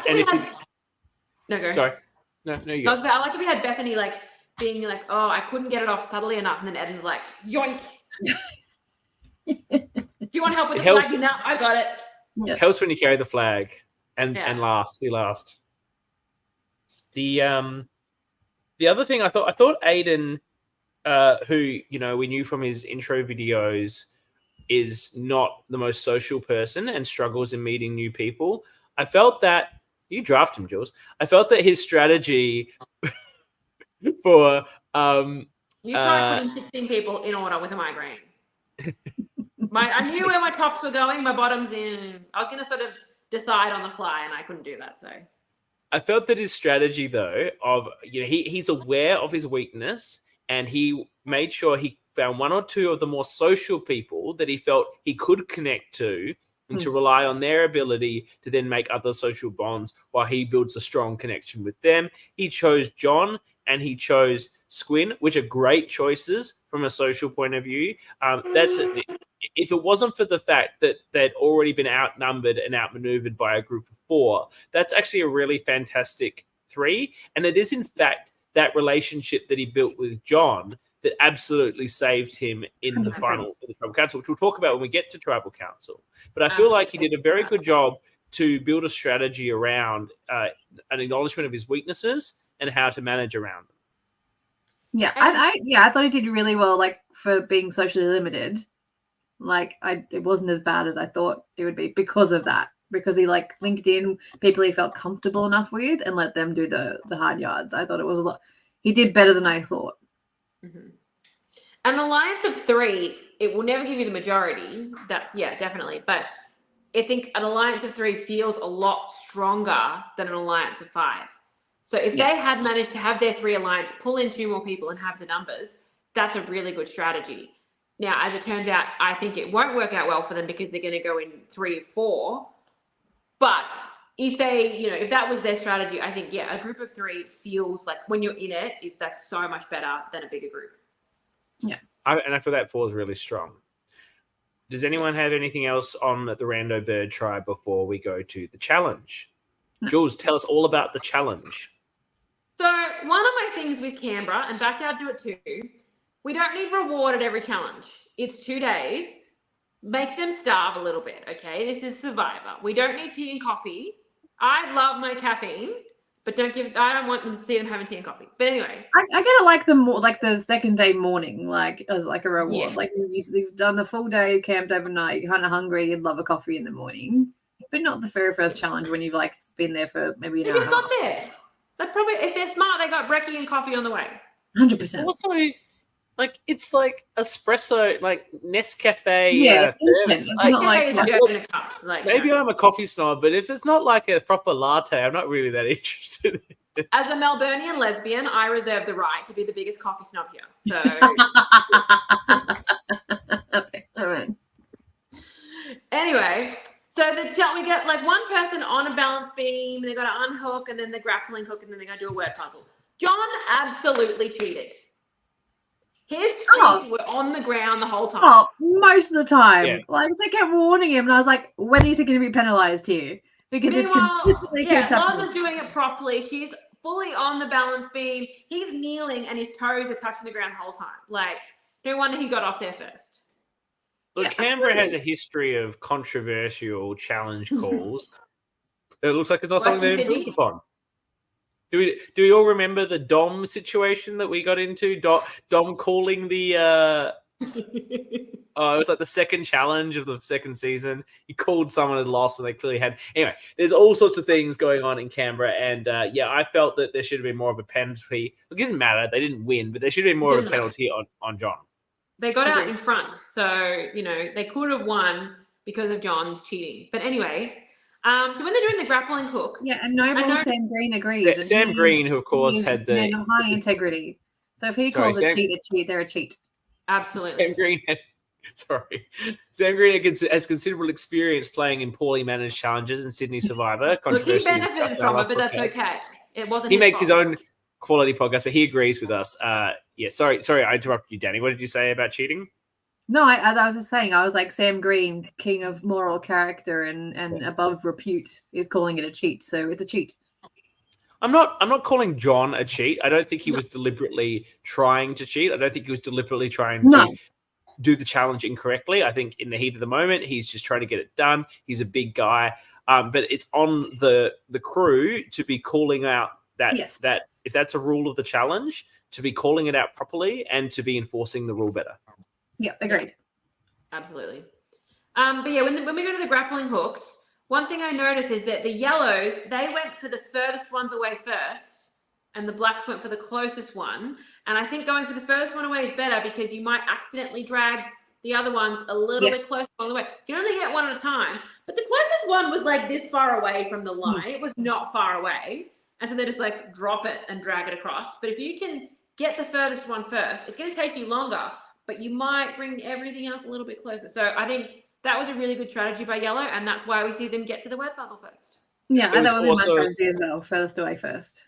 that we had... No, go. Sorry. No, you go. I like that we had Bethany being like, oh, I couldn't get it off subtly enough. And then Eden's like, yoink. Do you want help with the flag? No, I got it. It helps when you carry the flag and be last. The other thing I thought Aiden, who we knew from his intro videos, is not the most social person and struggles in meeting new people. I felt that you draft him, Jules. I felt that his strategy for You tried putting 16 people in order with a migraine. I knew where my tops were going, my bottoms in. I was going to sort of decide on the fly, and I couldn't do that. So I felt that his strategy, though, of he's aware of his weakness, and he made sure he found one or two of the more social people that he felt he could connect to, and to rely on their ability to then make other social bonds while he builds a strong connection with them. He chose John and he chose Squin, which are great choices from a social point of view. If it wasn't for the fact that they'd already been outnumbered and outmaneuvered by a group of 4, that's actually a really fantastic 3. And it is, in fact, that relationship that he built with John that absolutely saved him in the 100%. final of the Tribal Council, which we'll talk about when we get to Tribal Council. But I feel like he did a very good job to build a strategy around an acknowledgement of his weaknesses and how to manage around them. Yeah, I thought he did really well, like, for being socially limited. Like, it wasn't as bad as I thought it would be because of that. Because he, like, linked in people he felt comfortable enough with and let them do the hard yards. I thought it was a lot. He did better than I thought. Mm-hmm. An alliance of 3, it will never give you the majority. That's, yeah, definitely. But I think an alliance of 3 feels a lot stronger than an alliance of 5. So if they had managed to have their 3 alliance, pull in 2 more people and have the numbers, that's a really good strategy. Now, as it turns out, I think it won't work out well for them because they're going to go in 3 or 4. But if they, if that was their strategy, I think, a group of 3 feels like when you're in it, that's so much better than a bigger group. Yeah. And I feel that 4 is really strong. Does anyone have anything else on the Rando Bird tribe before we go to the challenge? No. Jules, tell us all about the challenge. So one of my things with Canberra, and Backyard do it too, we don't need reward at every challenge. It's 2 days. Make them starve a little bit, okay? This is Survivor. We don't need tea and coffee. I love my caffeine, but I don't want them to see them having tea and coffee. But anyway. I kind of like the second day morning, like, as like a reward. Yeah. Like, you've done the full day, camped overnight, you're kind of hungry, you'd love a coffee in the morning. But not the very first challenge when you've, like, been there for maybe an hour. They just got there. They probably, if they're smart, they got brekkie and coffee on the way. 100%. Also, like, it's like espresso, like Nescafe. Yeah, instant. It's not like in a cup. Like, maybe I'm a coffee snob, but if it's not like a proper latte, I'm not really that interested. As a Melburnian lesbian, I reserve the right to be the biggest coffee snob here. So, okay, all right. Anyway, so we get like one person on a balance beam, they got to unhook, and then the grappling hook, and then they got to do a word puzzle. John absolutely cheated. His feet were on the ground the whole time. Oh, most of the time. Yeah. Like, they kept warning him, and I was like, when is he going to be penalized here? Because it's consistently keeps happening. Loz is doing it properly. She's fully on the balance beam. He's kneeling, and his toes are touching the ground the whole time. Like, no wonder he got off there first. Look, Yeah, Canberra absolutely. has a history of controversial challenge calls. It looks like it's not something Western they Sydney. improved upon. Do we all remember the Dom situation that we got into? Dom calling the it was like the second challenge of the second season. He called someone and lost when they clearly had. Anyway, there's all sorts of things going on in Canberra, and I felt that there should have been more of a penalty. It didn't matter; they didn't win, but there should have been more of a penalty on John. They got out in front, so they could have won because of John's cheating. But anyway, so when they're doing the grappling hook, and Noble Sam Green agrees. and Sam he Green, who of he course is had a man of high integrity. So if he calls a cheat, they're a cheat. absolutely. Sam Green has considerable experience playing in poorly managed challenges in Sydney Survivor. Look, he benefited from it, but that's okay. It wasn't. He his makes his fault. own quality podcast, but he agrees with us. Sorry, I interrupted you, Danny. What did you say about cheating? No, I was just saying, I was like, Sam Green, king of moral character and above repute, is calling it a cheat. So it's a cheat. I'm not calling John a cheat. I don't think he was deliberately trying to cheat. I don't think he was deliberately trying to do the challenge incorrectly. I think in the heat of the moment, he's just trying to get it done. He's a big guy. But it's on the crew to be calling out that if that's a rule of the challenge, to be calling it out properly and to be enforcing the rule better. Yeah, agreed. Absolutely. But yeah, when we go to the grappling hooks, one thing I noticed is that the yellows, they went for the furthest ones away first, and the blacks went for the closest one. And I think going for the first one away is better because you might accidentally drag the other ones a little bit closer along the way. You can only get one at a time, but the closest one was like this far away from the line. It was not far away. And so they just like drop it and drag it across. But if you can get the furthest one first, it's going to take you longer, but you might bring everything else a little bit closer. So I think that was a really good strategy by Yellow, and that's why we see them get to the word puzzle first. Yeah, and that would be my strategy as well, furthest away first.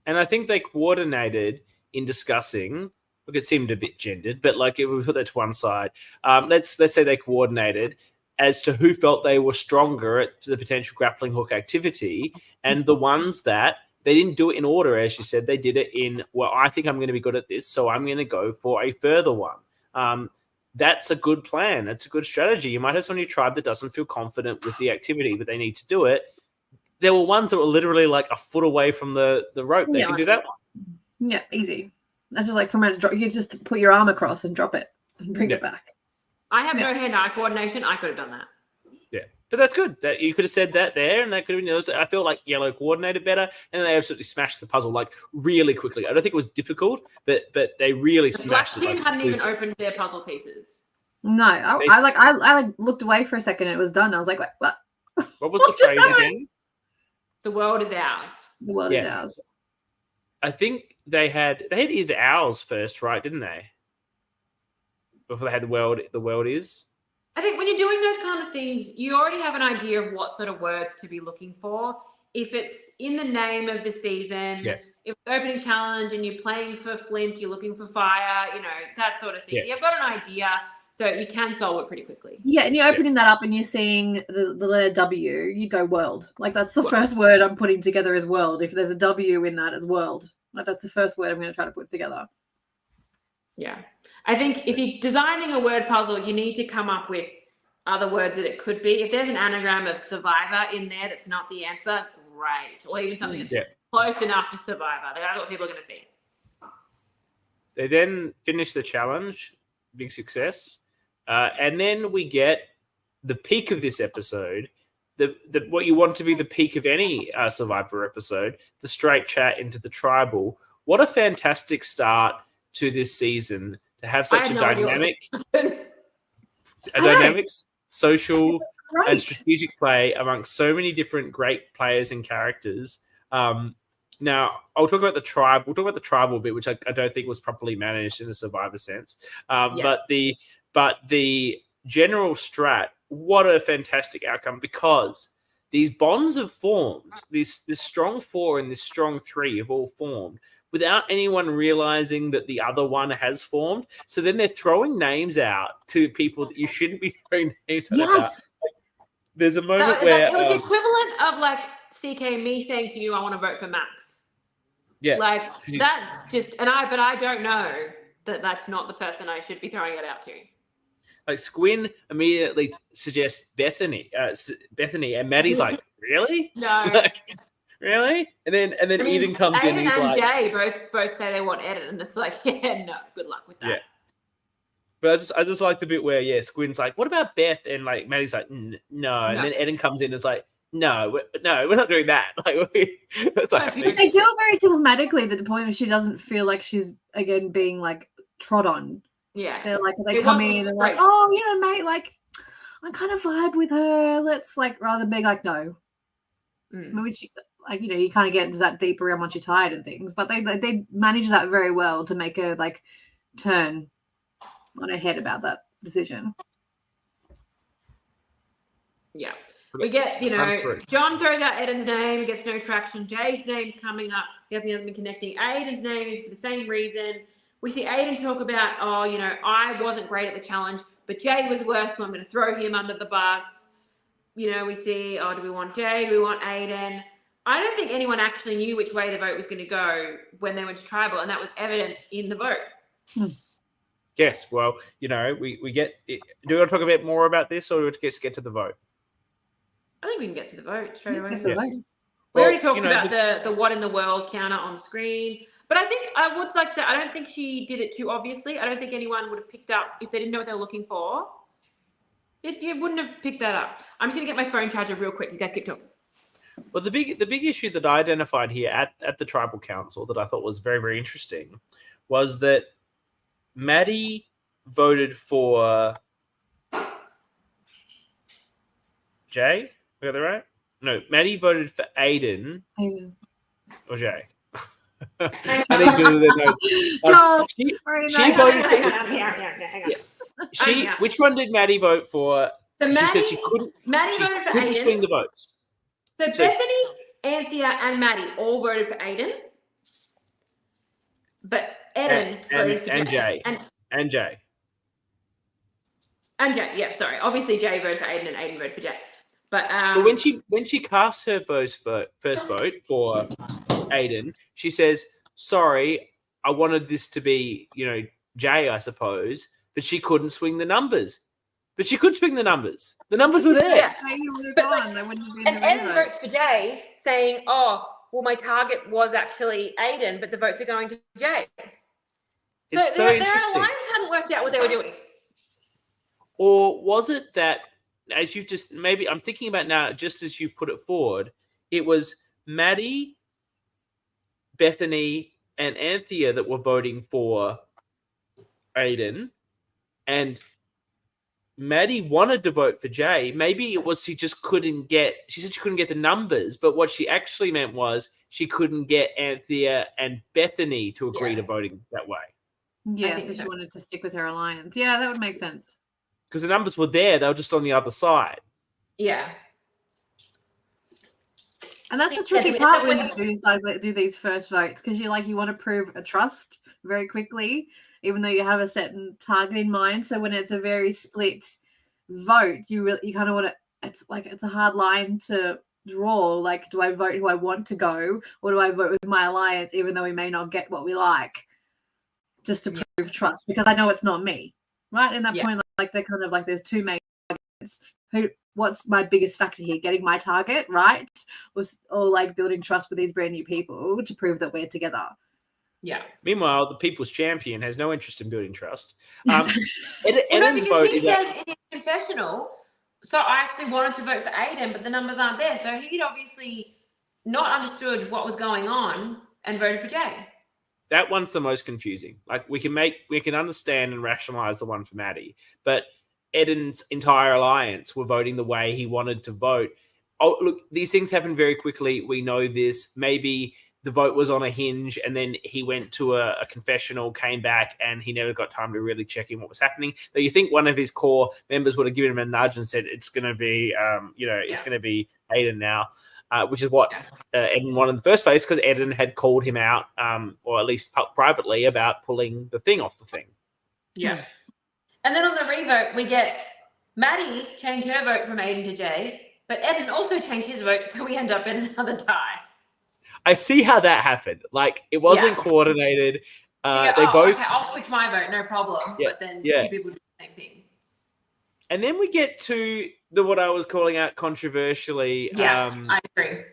And I think they coordinated in discussing, look, it seemed a bit gendered, but like if we put that to one side, let's say they coordinated as to who felt they were stronger at the potential grappling hook activity, and the ones that they didn't do it in order, as you said, they did it in, well, I think I'm going to be good at this, so I'm going to go for a further one. That's a good plan. That's a good strategy. You might have someone in your tribe that doesn't feel confident with the activity, but they need to do it. There were ones that were literally like a foot away from the rope. They can do that one. Yeah, easy. That's just like from a drop. You just put your arm across and drop it and bring it back. I have no hand-eye coordination. I could have done that. Yeah, but that's good. That you could have said that there, and that could have been yours. I feel like Yellow coordinated better, and they absolutely smashed the puzzle like really quickly. I don't think it was difficult, but they really smashed it. The black team hadn't even opened their puzzle pieces. No, I looked away for a second. And it was done. I was like, what? What was the phrase again? The world is ours. The world is ours. I think they had is ours first, right? Didn't they? Before they had the world is. I think when you're doing those kind of things, you already have an idea of what sort of words to be looking for. If it's in the name of the season, if it's opening challenge and you're playing for Flint, you're looking for fire, that sort of thing. You've got an idea, so you can solve it pretty quickly. Yeah, and you're opening that up and you're seeing the letter W, you go world. Like that's the first word I'm putting together is world. If there's a W in that, it's world. Like that's the first word I'm going to try to put together. Yeah. I think if you're designing a word puzzle, you need to come up with other words that it could be. If there's an anagram of survivor in there that's not the answer, great. Or even something that's close enough to survivor. That's what people are going to see. They then finish the challenge. Big success. And then we get the peak of this episode, the what you want to be the peak of any Survivor episode, the straight chat into the What a fantastic start to this season to have such a dynamic social and strategic play amongst so many different great players and characters. Now, I'll talk about the tribe. We'll talk about the tribal bit, which I don't think was properly managed in the Survivor sense. But the general strat, what a fantastic outcome, because these bonds have formed. This strong 4 and this strong 3 have all formed without anyone realizing that the other one has formed. So then they're throwing names out to people that you shouldn't be throwing names out. Like, there's a moment where... It was the equivalent of like, CK, me saying to you, I want to vote for Max. Yeah. Like, that's just... but I don't know that that's not the person I should be throwing it out to. Like, Squin immediately suggests Bethany, and Maddie's like, really? No. Like, really? And then Eden comes in and he's like... Jay both say they want Eden, and it's like, yeah, no, good luck with that. Yeah. But I just like the bit where, Squin's like, what about Beth? And like, Maddie's like, no. And then Eden comes in and is like, no, we're not doing that. Like, that's not happening. But they do it very diplomatically to the point where she doesn't feel like she's, again, being like trod on. Yeah. They're like, they come in and like, oh, mate, like, I kind of vibe with her. Let's like, rather than being like, no. Which, like, you kind of get into that deeper realm once you're tired and things. But they manage that very well to make her like turn on her head about that decision. Yeah. We get, John throws out Eden's name, he gets no traction. Jay's name's coming up. He hasn't been connecting. Aiden's name is for the same reason. We see Aiden talk about, I wasn't great at the challenge, but Jay was worse, so I'm going to throw him under the bus. We see, do we want Jay? Do we want Aiden? I don't think anyone actually knew which way the vote was going to go when they went to tribal, and that was evident in the vote. Yes, well, we get it. Do we want to talk a bit more about this, or do we want to get to the vote? I think we can get to the vote straight away. We Well, already talked about the what in the world counter on screen. But I think I would like to say, I don't think she did it too obviously. I don't think anyone would have picked up, if they didn't know what they were looking for, you wouldn't have picked that up. I'm just going to get my phone charger real quick. You guys keep talking. Well, the big issue that I identified here at the tribal council that I thought was very, very interesting was that Maddie voted for Jay. I got that right? No, Maddie voted for Aiden or Jay. I need to do the notes. She voted for. Which one did Maddie vote for? So she said she couldn't. Maddie voted for couldn't Aiden. Swing the votes. So Bethany, Anthea, and Maddie all voted for Aiden, but Eden voted for Jay. And Jay. And Jay, yeah, sorry. Obviously, Jay voted for Aiden, and Aiden voted for Jay. But when she cast her first vote for Aiden, she says, "Sorry, I wanted this to be, Jay, I suppose, but she couldn't swing the numbers." But she could swing the numbers. The numbers were there. Yeah. And Eden votes for Jay, saying, "Oh, well, my target was actually Aiden, but the votes are going to Jay." It's so so their interesting. alliance hadn't worked out what they were doing. Or was it that, as you just maybe I'm thinking about now, just as you put it forward, it was Maddie, Bethany, and Anthea that were voting for Aiden, and Maddie wanted to vote for Jay. Maybe it was she just couldn't get. She said she couldn't get the numbers, but what she actually meant was she couldn't get Anthea and Bethany to agree to voting that way. Yeah, so she wanted to stick with her alliance. Yeah, that would make sense. Because the numbers were there, they were just on the other side. Yeah. And that's the tricky part when you do these first votes, because you want to prove a trust very quickly, even though you have a certain target in mind. So when it's a very split vote, you kind of want to. It's a hard line to draw. Like, do I vote who I want to go, or do I vote with my alliance, even though we may not get what we like, just to prove trust? Because I know it's not me, right? In that point, they're kind of like there's two main targets. What's my biggest factor here? Getting my target right, or building trust with these brand new people to prove that we're together. Yeah. Meanwhile, the people's champion has no interest in building trust. Eden's vote he says in his confessional, so I actually wanted to vote for Aiden, but the numbers aren't there. So he'd obviously not understood what was going on and voted for Jay. That one's the most confusing. Like, we can understand and rationalize the one for Maddie, but Eden's entire alliance were voting the way he wanted to vote. Oh, look, these things happen very quickly. We know this. Maybe the vote was on a hinge, and then he went to a confessional, came back, and he never got time to really check in what was happening. Though you think one of his core members would have given him a nudge and said, "It's going to be, it's going to be Aiden now," which is what Eden wanted in the first place, because Eden had called him out, or at least privately, about pulling the thing off the thing. Yeah. And then on the revote, we get Maddie change her vote from Aiden to Jay, but Eden also changed his vote, so we end up in another tie. I see how that happened. Like, it wasn't coordinated. They both. Okay, I'll switch my vote, no problem. Yeah, but then two people do the same thing. And then we get to what I was calling out controversially. Yeah, I agree.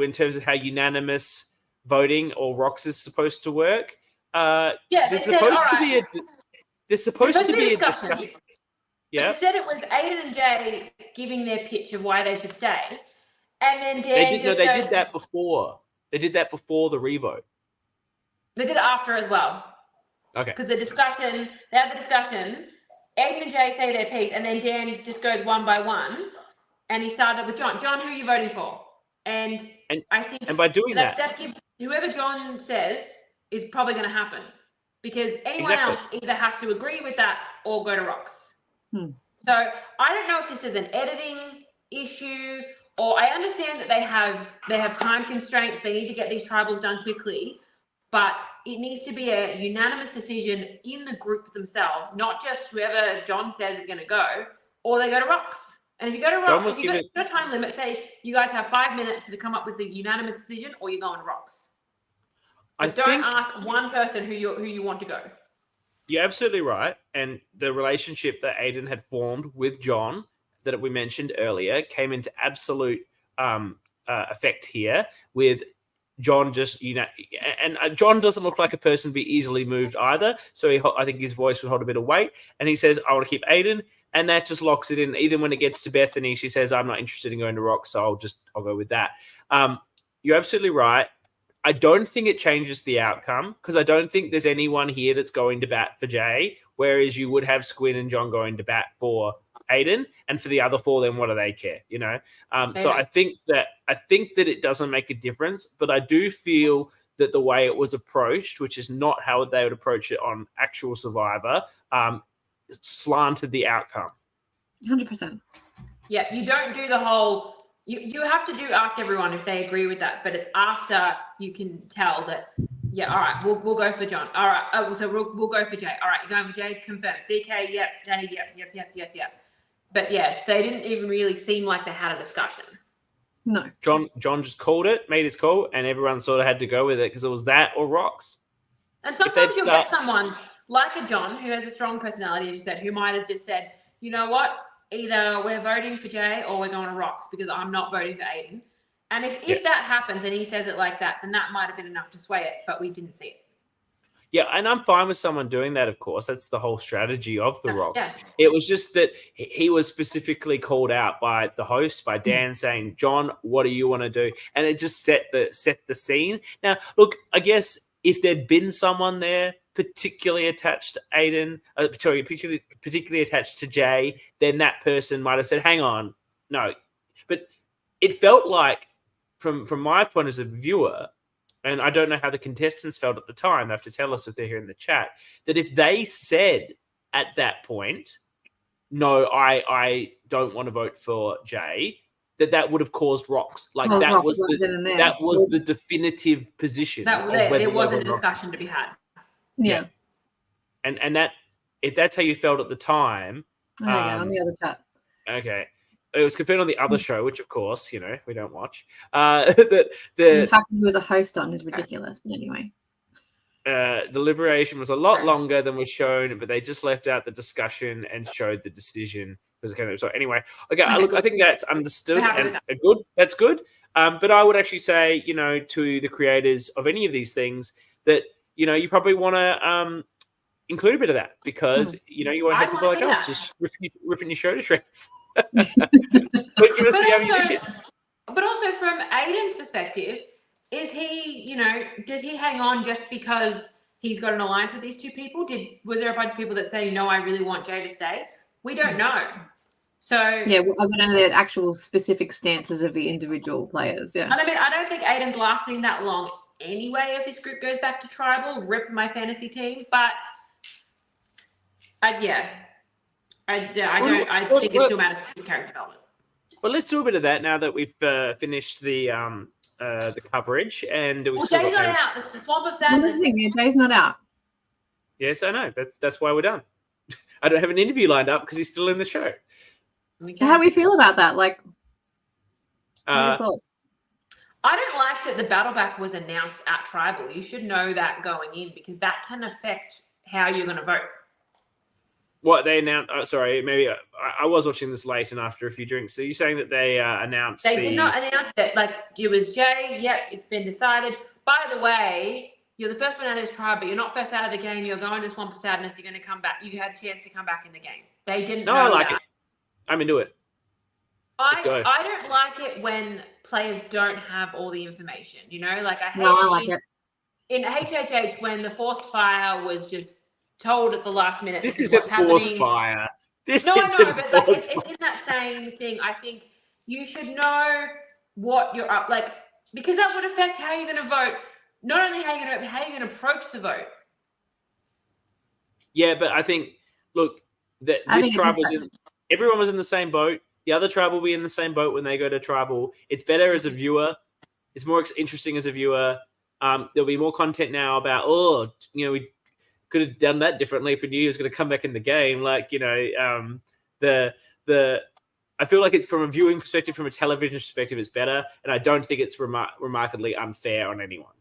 In terms of how unanimous voting or ROCs is supposed to work. There's supposed to be a discussion. Yeah. But it said it was Aiden and Jay giving their pitch of why they should stay. And then Dan they did that before. They did that before the revote. They did it after as well. Okay. Because they have the discussion. Aiden and Jay say their piece, and then Dan just goes one by one. And he started with John. John, who are you voting for? And I think, and by doing that gives whoever John says is probably going to happen, because anyone else either has to agree with that or go to ROCs. So I don't know if this is an editing issue, or I understand that they have time constraints. They need to get these tribals done quickly, but it needs to be a unanimous decision in the group themselves, not just whoever John says is going to go, or they go to ROCs. And if you go to ROCs, if you've got a time limit, say you guys have 5 minutes to come up with the unanimous decision, or you're going to ROCs. But don't ask one person who you want to go. You're absolutely right. And the relationship that Aiden had formed with John that we mentioned earlier came into absolute effect here, with John just, and John doesn't look like a person to be easily moved either. So I think his voice would hold a bit of weight. And he says, "I want to keep Aiden." And that just locks it in. Even when it gets to Bethany, she says, I'm not interested in going to Rock, so I'll go with that. You're absolutely right. I don't think it changes the outcome because I don't think there's anyone here that's going to bat for Jay, whereas you would have Squin and John going to bat for Aiden, and for the other 4, then what do they care? So I think that it doesn't make a difference, but I do feel that the way it was approached, which is not how they would approach it on actual Survivor, slanted the outcome. 100%. Yeah, you don't do the whole. You have to ask everyone if they agree with that, but it's after you can tell that. Yeah, all right, we'll go for John. All right, so we'll go for Jay. All right, you're going for Jay. Confirm. CK. Yep. Dani. Yep. But yeah, they didn't even really seem like they had a discussion. No. John just called it, made his call, and everyone sort of had to go with it because it was that or Rocks. And sometimes you'll get someone like a John who has a strong personality, as you said, who might have just said, you know what, either we're voting for Jay or we're going to Rocks because I'm not voting for Aiden. And if that happens and he says it like that, then that might have been enough to sway it, but we didn't see it. Yeah, and I'm fine with someone doing that, of course. That's the whole strategy of the Rocks. Yeah. It was just that he was specifically called out by the host, by Dan, saying, John, what do you want to do? And it just set the scene. Now, look, I guess if there'd been someone there particularly attached to Aiden, particularly attached to Jay, then that person might have said, hang on, no. But it felt like, from my point as a viewer, and I don't know how the contestants felt at the time, they have to tell us if they're here in the chat, that if they said at that point, no, I don't want to vote for Jay, that would have caused Rocks. Like that was the definitive position. There wasn't a discussion to be had. Yeah. And that, if that's how you felt at the time. There we go, on the other chat. Okay. It was confirmed on the other show, which of course, we don't watch. The fact that he was a host on is ridiculous, but anyway. Deliberation was a lot longer than was shown, but they just left out the discussion and showed the decision. So anyway, okay, look, I think that's understood and good. That's good. But I would actually say, to the creators of any of these things that, you probably want to include a bit of that because, you want to have people like us just ripping your show to shreds. But also from Aiden's perspective, is he, does he hang on just because he's got an alliance with these two people? Was there a bunch of people that say, no, I really want Jay to stay? We don't know. So yeah, I don't know the actual specific stances of the individual players. Yeah. And I mean, I don't think Aiden's lasting that long anyway if this group goes back to tribal, rip my fantasy team. But I think it still matters for his character development. Well, let's do a bit of that now that we've finished the coverage and Jay's not out. This is the swamp of sadness. Jay's not out. Yes, I know. That's why we're done. I don't have an interview lined up because he's still in the show. How do we feel about that? Like, what are your thoughts? I don't like that the battle back was announced at tribal. You should know that going in because that can affect how you're going to vote. What they announced? Sorry, maybe I was watching this late and after a few drinks. So you're saying that they announced? They did not announce it. Like it was Jay. Yep, it's been decided. By the way, you're the first one out of this tribe, but you're not first out of the game. You're going to Swamp of Sadness. You're going to come back. You had a chance to come back in the game. They didn't. No, know I like that. it. I'm into it. I don't like it when players don't have all the information. Like I hate I like it. In HHH when the forced fire was just told at the last minute. This is a forced fire. It's in that same thing. I think you should know what you're up like because that would affect how you're going to vote. Not only how you're going to vote, but how you're going to approach the vote. Yeah, but I think this tribe everyone was in the same boat. The other tribe will be in the same boat when they go to tribal. It's better as a viewer. It's more interesting as a viewer. There'll be more content now about we could have done that differently if we knew he was going to come back in the game. Like, I feel like it's from a viewing perspective, from a television perspective, it's better. And I don't think it's remarkably unfair on anyone.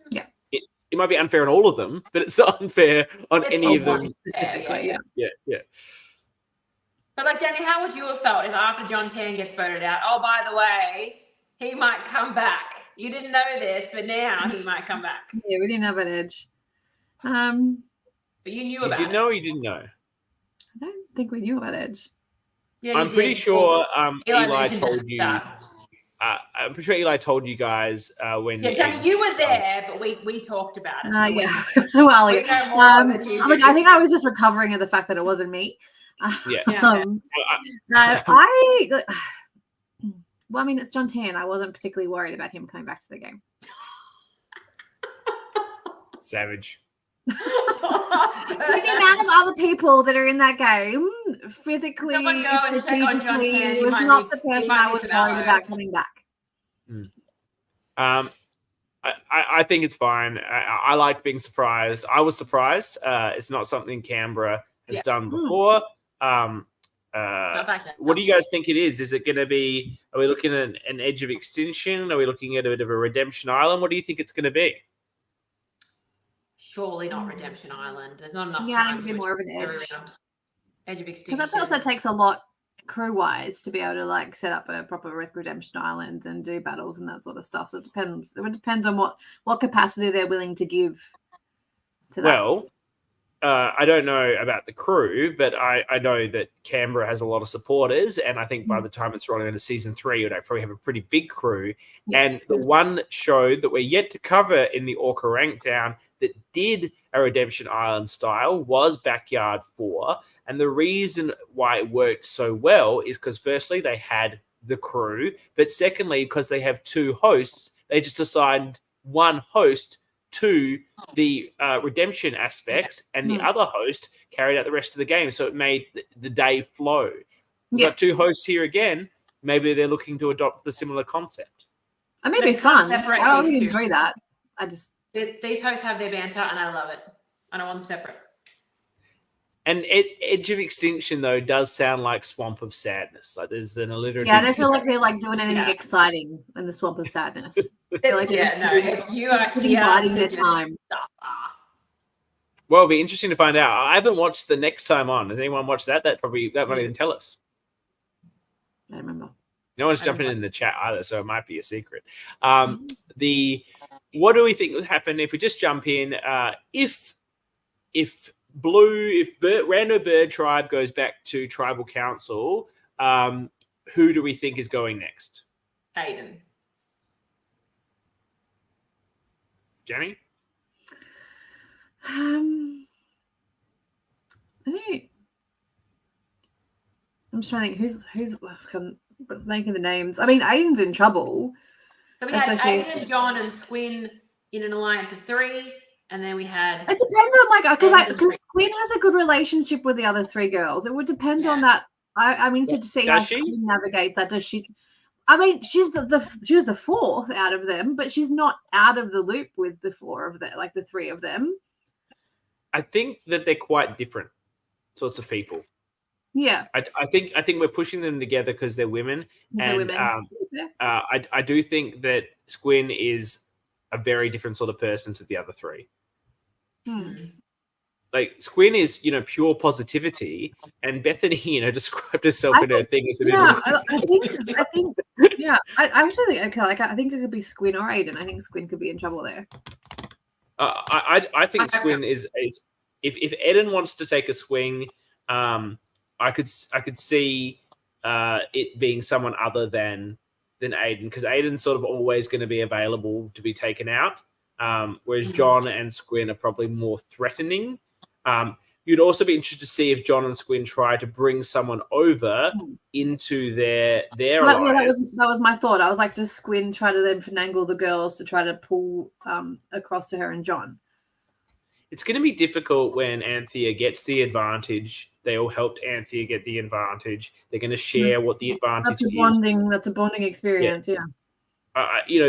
Yeah. It might be unfair on all of them, but it's not unfair on any of them. Specifically, Yeah. But like, Dani, how would you have felt if after John Tan gets voted out, oh, by the way, he might come back. You didn't know this, but now he might come back. Yeah, we didn't have an edge. But you knew about it. You did know or you didn't know? think we knew about Edge. Yeah, I'm you pretty did. sure Eli mentioned told it you. at the start. I'm pretty sure Eli told you guys when. Yeah, Danny, you were there, but we talked about it. So Yeah, it was a while ago. we know more about than you Look, do. I think I was just recovering of the fact that it wasn't me. Yeah. Well, I mean, it's John Tan. I wasn't particularly worried about him coming back to the game. Savage. With the amount of other people that are in that game, physically, Someone go and check on John strategically, Tan. was not the person I was worried about coming back. I think it's fine. I like being surprised. I was surprised. It's not something Canberra has done before. What do you guys think it is? Is it going to be? Are we looking at an edge of extinction? Are we looking at a bit of a redemption island? What do you think it's going to be? Surely not Redemption Island. There's not enough Yeah, I time. think it'd be more of an edge. Edge of extinction. Because that also takes a lot crew-wise to be able to like set up a proper Redemption Island and do battles and that sort of stuff. So it depends. It would depend on what capacity they're willing to give to that. Well, I don't know about the crew, but I know that Canberra has a lot of supporters, and I think by the time it's rolling into season 3, it would probably have a pretty big crew. Yes. And the one show that we're yet to cover in the ORCA Rankdown that did a Redemption Island style was Backyard 4. And the reason why it worked so well is because firstly, they had the crew, but secondly, because they have 2 hosts, they just assigned one host to the redemption aspects, and the other host carried out the rest of the game. So it made the day flow. We've got 2 hosts here again. Maybe they're looking to adopt the similar concept. I mean, it'd be fun. I would enjoy that. These hosts have their banter, and I love it. I don't want them separate. And Edge of Extinction, though, does sound like Swamp of Sadness. Like there's an alliterative. Yeah, I don't feel like they're like doing anything exciting in the Swamp of Sadness. It's you are biding their time. Well, it'll be interesting to find out. I haven't watched the Next Time On. Has anyone watched that? That might even tell us. I don't remember. No one's jumping in the chat either, so it might be a secret. What do we think would happen if we just jump in? If Rando Bird Tribe goes back to Tribal Council, who do we think is going next? Aiden. Jenny? I'm just trying to think who's making the names. I mean, Aiden's in trouble. So we had Aiden, John, and Squin in an alliance of 3. And then we had. It depends on because Squin has a good relationship with the other 3 girls. It would depend on that. I'm interested to see how Squin navigates that. Does she? I mean, she was the 4th out of them, but she's not out of the loop with the 4 of them, like the 3 of them. I think that they're quite different sorts of people. Yeah, I think we're pushing them together because they're women, I do think that Squin is a very different sort of person to the other 3. Like Squin is, pure positivity, and Bethany, described herself in her thing as a bit. I think, I actually think I think it could be Squin or Aiden. I think Squin could be in trouble there. I think Squin is if Eden wants to take a swing, I could see it being someone other than Aiden, because Aiden's sort of always going to be available to be taken out, whereas John and Squin are probably more threatening. You'd also be interested to see if John and Squin try to bring someone over into their alliance. That was my thought. I was like, does Squin try to then finagle the girls to try to pull across to her and John? It's going to be difficult when Anthea gets the advantage. They all helped Anthea get the advantage. They're going to share what the advantage is. That's a bonding experience, yeah.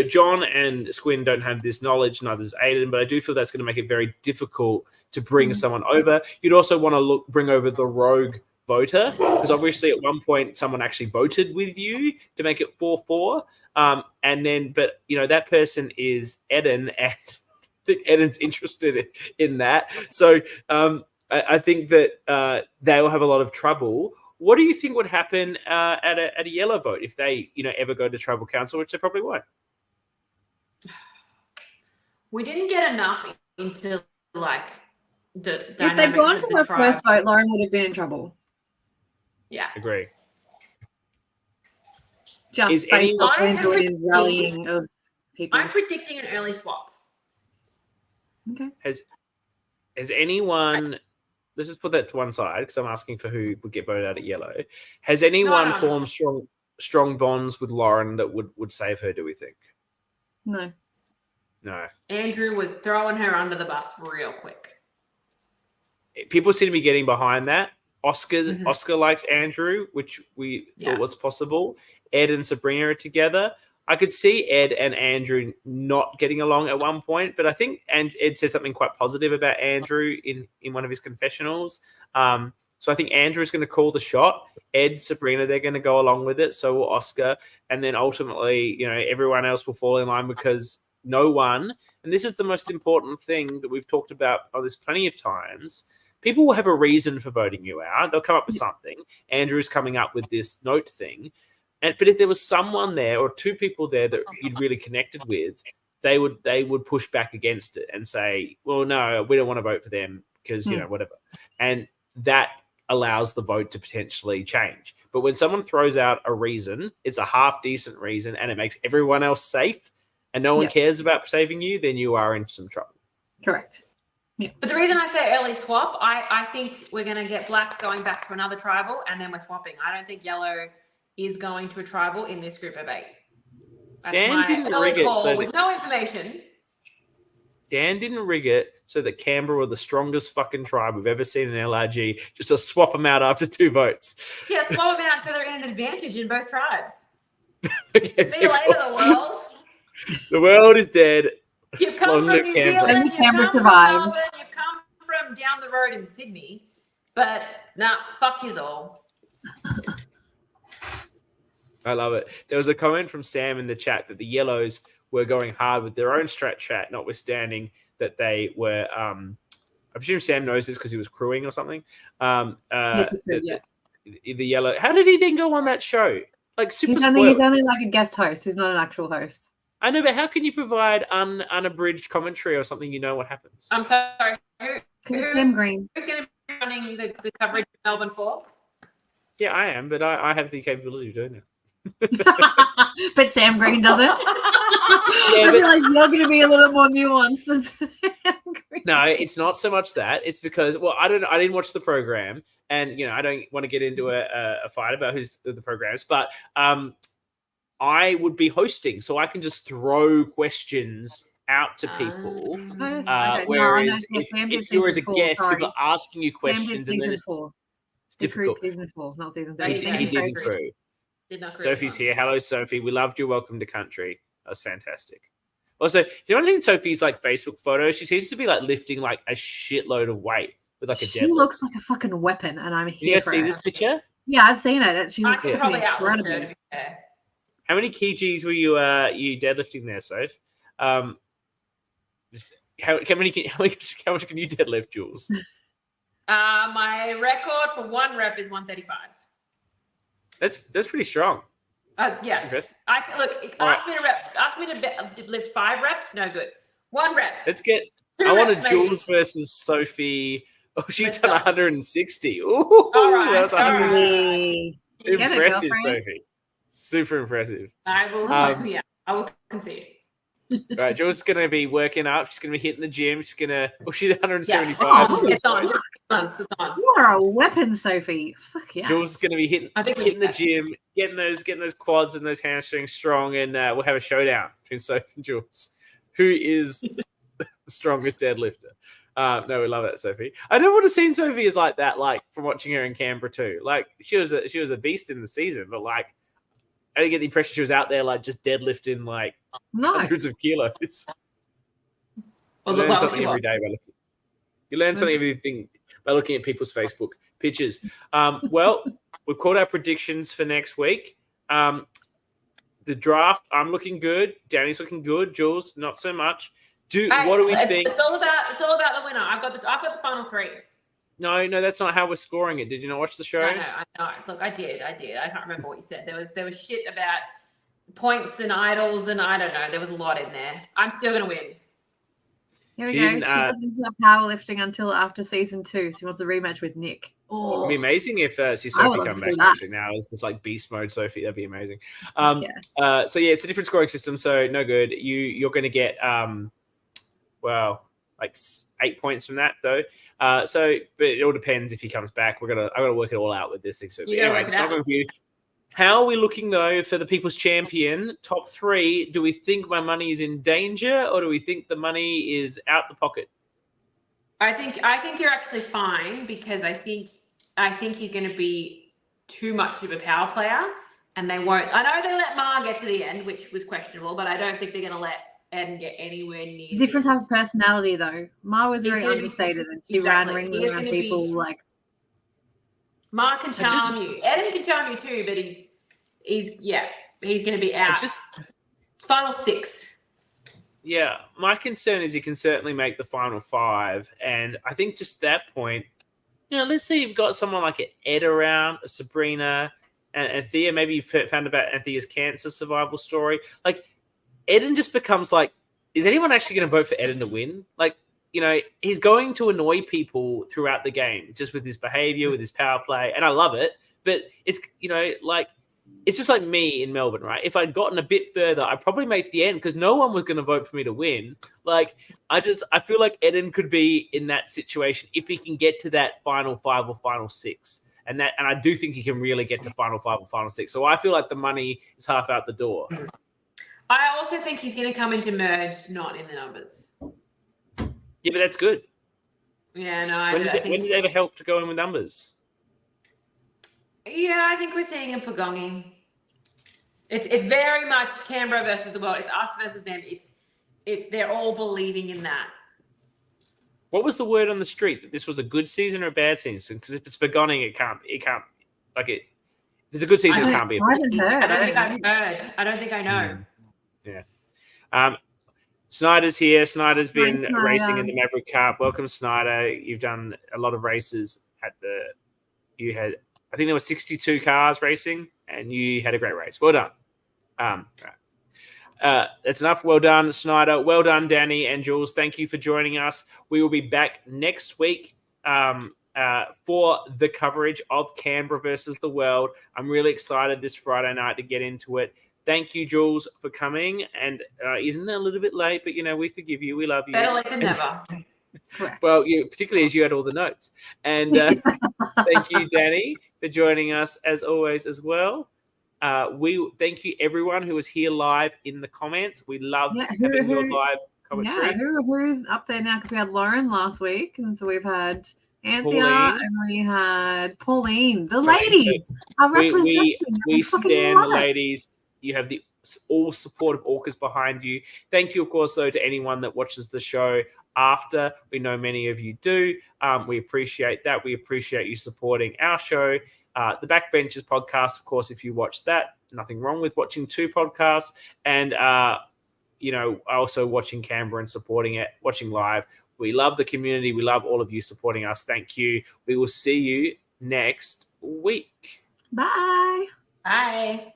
John and Squin don't have this knowledge, neither does Aiden, but I do feel that's going to make it very difficult to bring someone over. You'd also want to bring over the rogue voter, because obviously at one point someone actually voted with you to make it 4-4. But that person is Eden, and I think Eden's interested in that. So I think that they will have a lot of trouble. What do you think would happen at a yellow vote if they, ever go to tribal council, which they probably won't? We didn't get enough into the if they'd gone to her first vote, Lauren would have been in trouble. Yeah. Agree. Just Is based anyone- off Andrew's rallying of people. I'm predicting an early swap. Okay. Has anyone? Let's just put that to one side because I'm asking for who would get voted out at yellow. Has anyone No. formed strong bonds with Lauren that would save her? Do we think? No. No. Andrew was throwing her under the bus real quick. People seem to be getting behind that. Oscar Mhm. likes Andrew, which we Yeah. thought was possible. Ed and Sabrina are together. I could see Ed and Andrew not getting along at one point, but I think Ed said something quite positive about Andrew in one of his confessionals. So I think Andrew's going to call the shot. Ed, Sabrina, they're going to go along with it. So will Oscar. And then ultimately, everyone else will fall in line because no one, and this is the most important thing that we've talked about on this plenty of times, people will have a reason for voting you out. They'll come up with something. Andrew's coming up with this note thing. But if there was someone there or two people there that you'd really connected with, they would push back against it and say, well, no, we don't want to vote for them because, whatever. And that allows the vote to potentially change. But when someone throws out a reason, it's a half decent reason and it makes everyone else safe and no one cares about saving you, then you are in some trouble. Correct. Yeah. But the reason I say early swap, I think we're going to get black going back to another tribal and then we're swapping. I don't think yellow is going to a tribal in this group of 8. That's Dan my didn't early rig it call so with no information. Dan didn't rig it so that Canberra were the strongest fucking tribe we've ever seen in LRG, just to swap them out after 2 votes. Yeah, swap them out so they're in an advantage in both tribes. Okay, See you later, the world. The world is dead. You've come Long from live New Canberra. Zealand, Only you've Canberra come from survives. Melbourne, you've come from down the road in Sydney, but nah, fuck yous all. I love it. There was a comment from Sam in the chat that the Yellows were going hard with their own strat chat, notwithstanding that they were. I presume Sam knows this because he was crewing or something. Yes, he could, yeah. The Yellow. How did he then go on that show? Like super He's spoiled. only like a guest host. He's not an actual host. I know, but how can you provide unabridged commentary or something? You know what happens. I'm sorry. Because it's Sam Green. Who's going to be running the coverage of Melbourne for? Yeah, I am, but I have the capability of doing that. But Sam Green doesn't. Yeah, I feel like you're going to be a little more nuanced than Sam Green. No, it's not so much that. It's because, well, I didn't watch the program, and I don't want to get into a fight about who's the programs, but I would be hosting, so I can just throw questions out to people. Okay. Whereas Sam did if you're as a season 4, guest, sorry. people are asking you Sam did questions, and then season it's 4. difficult. Season 4, not season No, 3. he Thank He you, didn't Sophie. crew. Did not create Sophie's one. here. Hello, Sophie. We loved you. Welcome to country. That was fantastic. Also, do you want to see Sophie's Facebook photo? She seems to be lifting a shitload of weight with a She deadlift. looks like a fucking weapon, and I'm You here guys for see it. this picture? Yeah, I've seen it. She I looks could probably outlift her, to incredible. be fair. How many kgs were you deadlifting there, Soph? How much can you deadlift, Jules? My record for 1 rep is 135. That's pretty strong. Yeah. Impressive. Ask me to lift 5 reps. No good. 1 rep. Let's get. 2 I wanted reps, maybe. Jules versus Sophie. Oh, she's Let's done go. 160. Ooh, All right, that's all right. Hey. You get it, impressive, girlfriend. Sophie. Super impressive. I will. Um, I will concede. Right, Jules is going to be working up. She's going to be hitting the gym. She's going to. Oh, she's 175. Oh, It's on. It's on. You are a weapon, Sophie. Fuck yeah. Jules is going to be hitting I think we the need that. gym, getting those quads and those hamstrings strong, and we'll have a showdown between Sophie and Jules. Who is the strongest deadlifter? No, we love it, Sophie. I never would have seen Sophie as like that, from watching her in Canberra too. She was a beast in the season, but I didn't get the impression she was out there just deadlifting No. hundreds of kilos. Well, You learn well, something she every was. day by looking. You learn something everything by looking at people's Facebook pictures. Well, we've called our predictions for next week. The draft, I'm looking good. Danny's looking good. Jules, not so much. What do we think? It's all about the winner. I've got the final 3. No, that's not how we're scoring it. Did you not watch the show? I know. Look, I did. I can't remember what you said. There was shit about points and idols, and I don't know. There was a lot in there. I'm still gonna win. Here we She go. didn't, She doesn't stop powerlifting until after season 2. So she wants a rematch with Nick. It'd Oh, be amazing if see I Sophie would love come to back see that. actually now. It's just like beast mode Sophie. That'd be amazing. yeah. So yeah, it's a different scoring system, so no good. You're going to get well, like 8 points from that though. So but it all depends if he comes back. I gotta work it all out with this thing. So You gotta anyway, work it it's not out. going to be. How are we looking though for the People's Champion top 3? Do we think my money is in danger, or do we think the money is out the pocket? I think you're actually fine because I think he's going to be too much of a power player, and they won't. I know they let Ma get to the end, which was questionable, but I don't think they're going to let Eden get anywhere near. Different type of personality though. Ma was He's very gonna be- understated, and she exactly. ran He rings is around gonna people be- like. Ma can charm you. Eden can charm you too, but he's going to be out. Final 6. Yeah, my concern is he can certainly make the final 5, and I think just that point, let's say you've got someone like an Ed around, a Sabrina, and Thea. Maybe you've found about Anthea's cancer survival story. Like, Eden just becomes like, is anyone actually going to vote for Eden to win? Like, he's going to annoy people throughout the game just with his behavior, with his power play, and I love it. But it's, like, it's just like me in Melbourne, right? If I'd gotten a bit further, I'd probably make the end because no one was going to vote for me to win. Like, I feel like Eden could be in that situation if he can get to that final 5 or final 6. And I do think he can really get to final 5 or final 6. So I feel like the money is half out the door. I also think he's going to come into merged, not in the numbers. Yeah, but that's good. Yeah, no. When does it ever help to go in with numbers? Yeah, I think we're seeing him pagonging. It's very much Canberra versus the world. It's us versus them. They're all believing in that. What was the word on the street? That this was a good season or a bad season? Because if it's pagonging, it can't. Like it. If it's a good season, it can't be. I haven't heard. I don't think I've heard. I don't think I know. Yeah. Snyder's here. Snyder's been Snyder. racing in the Maverick Cup. Welcome, Snyder. You've done a lot of races you had, I think there were 62 cars racing, and you had a great race. Well done. That's enough. Well done, Snyder. Well done, Dani and Jules. Thank you for joining us. We will be back next week for the coverage of Canberra versus the world. I'm really excited this Friday night to get into it. Thank you, Jules, for coming. And even a little bit late, but, we forgive you. We love you. Better late than never. Well, particularly as you had all the notes. And thank you, Dani, for joining us as always as well. We thank you, everyone who was here live in the comments. We love having your live commentary. Yeah, who's up there now? Because we had Lauren last week, and so we've had Anthea Pauline. and we had Pauline. The Right, ladies are representing. We stand the ladies. You have the all supportive orcas behind you. Thank you, of course, though, to anyone that watches the show after. We know many of you do. We appreciate that. We appreciate you supporting our show. The Backbenchers podcast, of course, if you watch that, nothing wrong with watching 2 podcasts. And, also watching Canberra and supporting it, watching live. We love the community. We love all of you supporting us. Thank you. We will see you next week. Bye. Bye.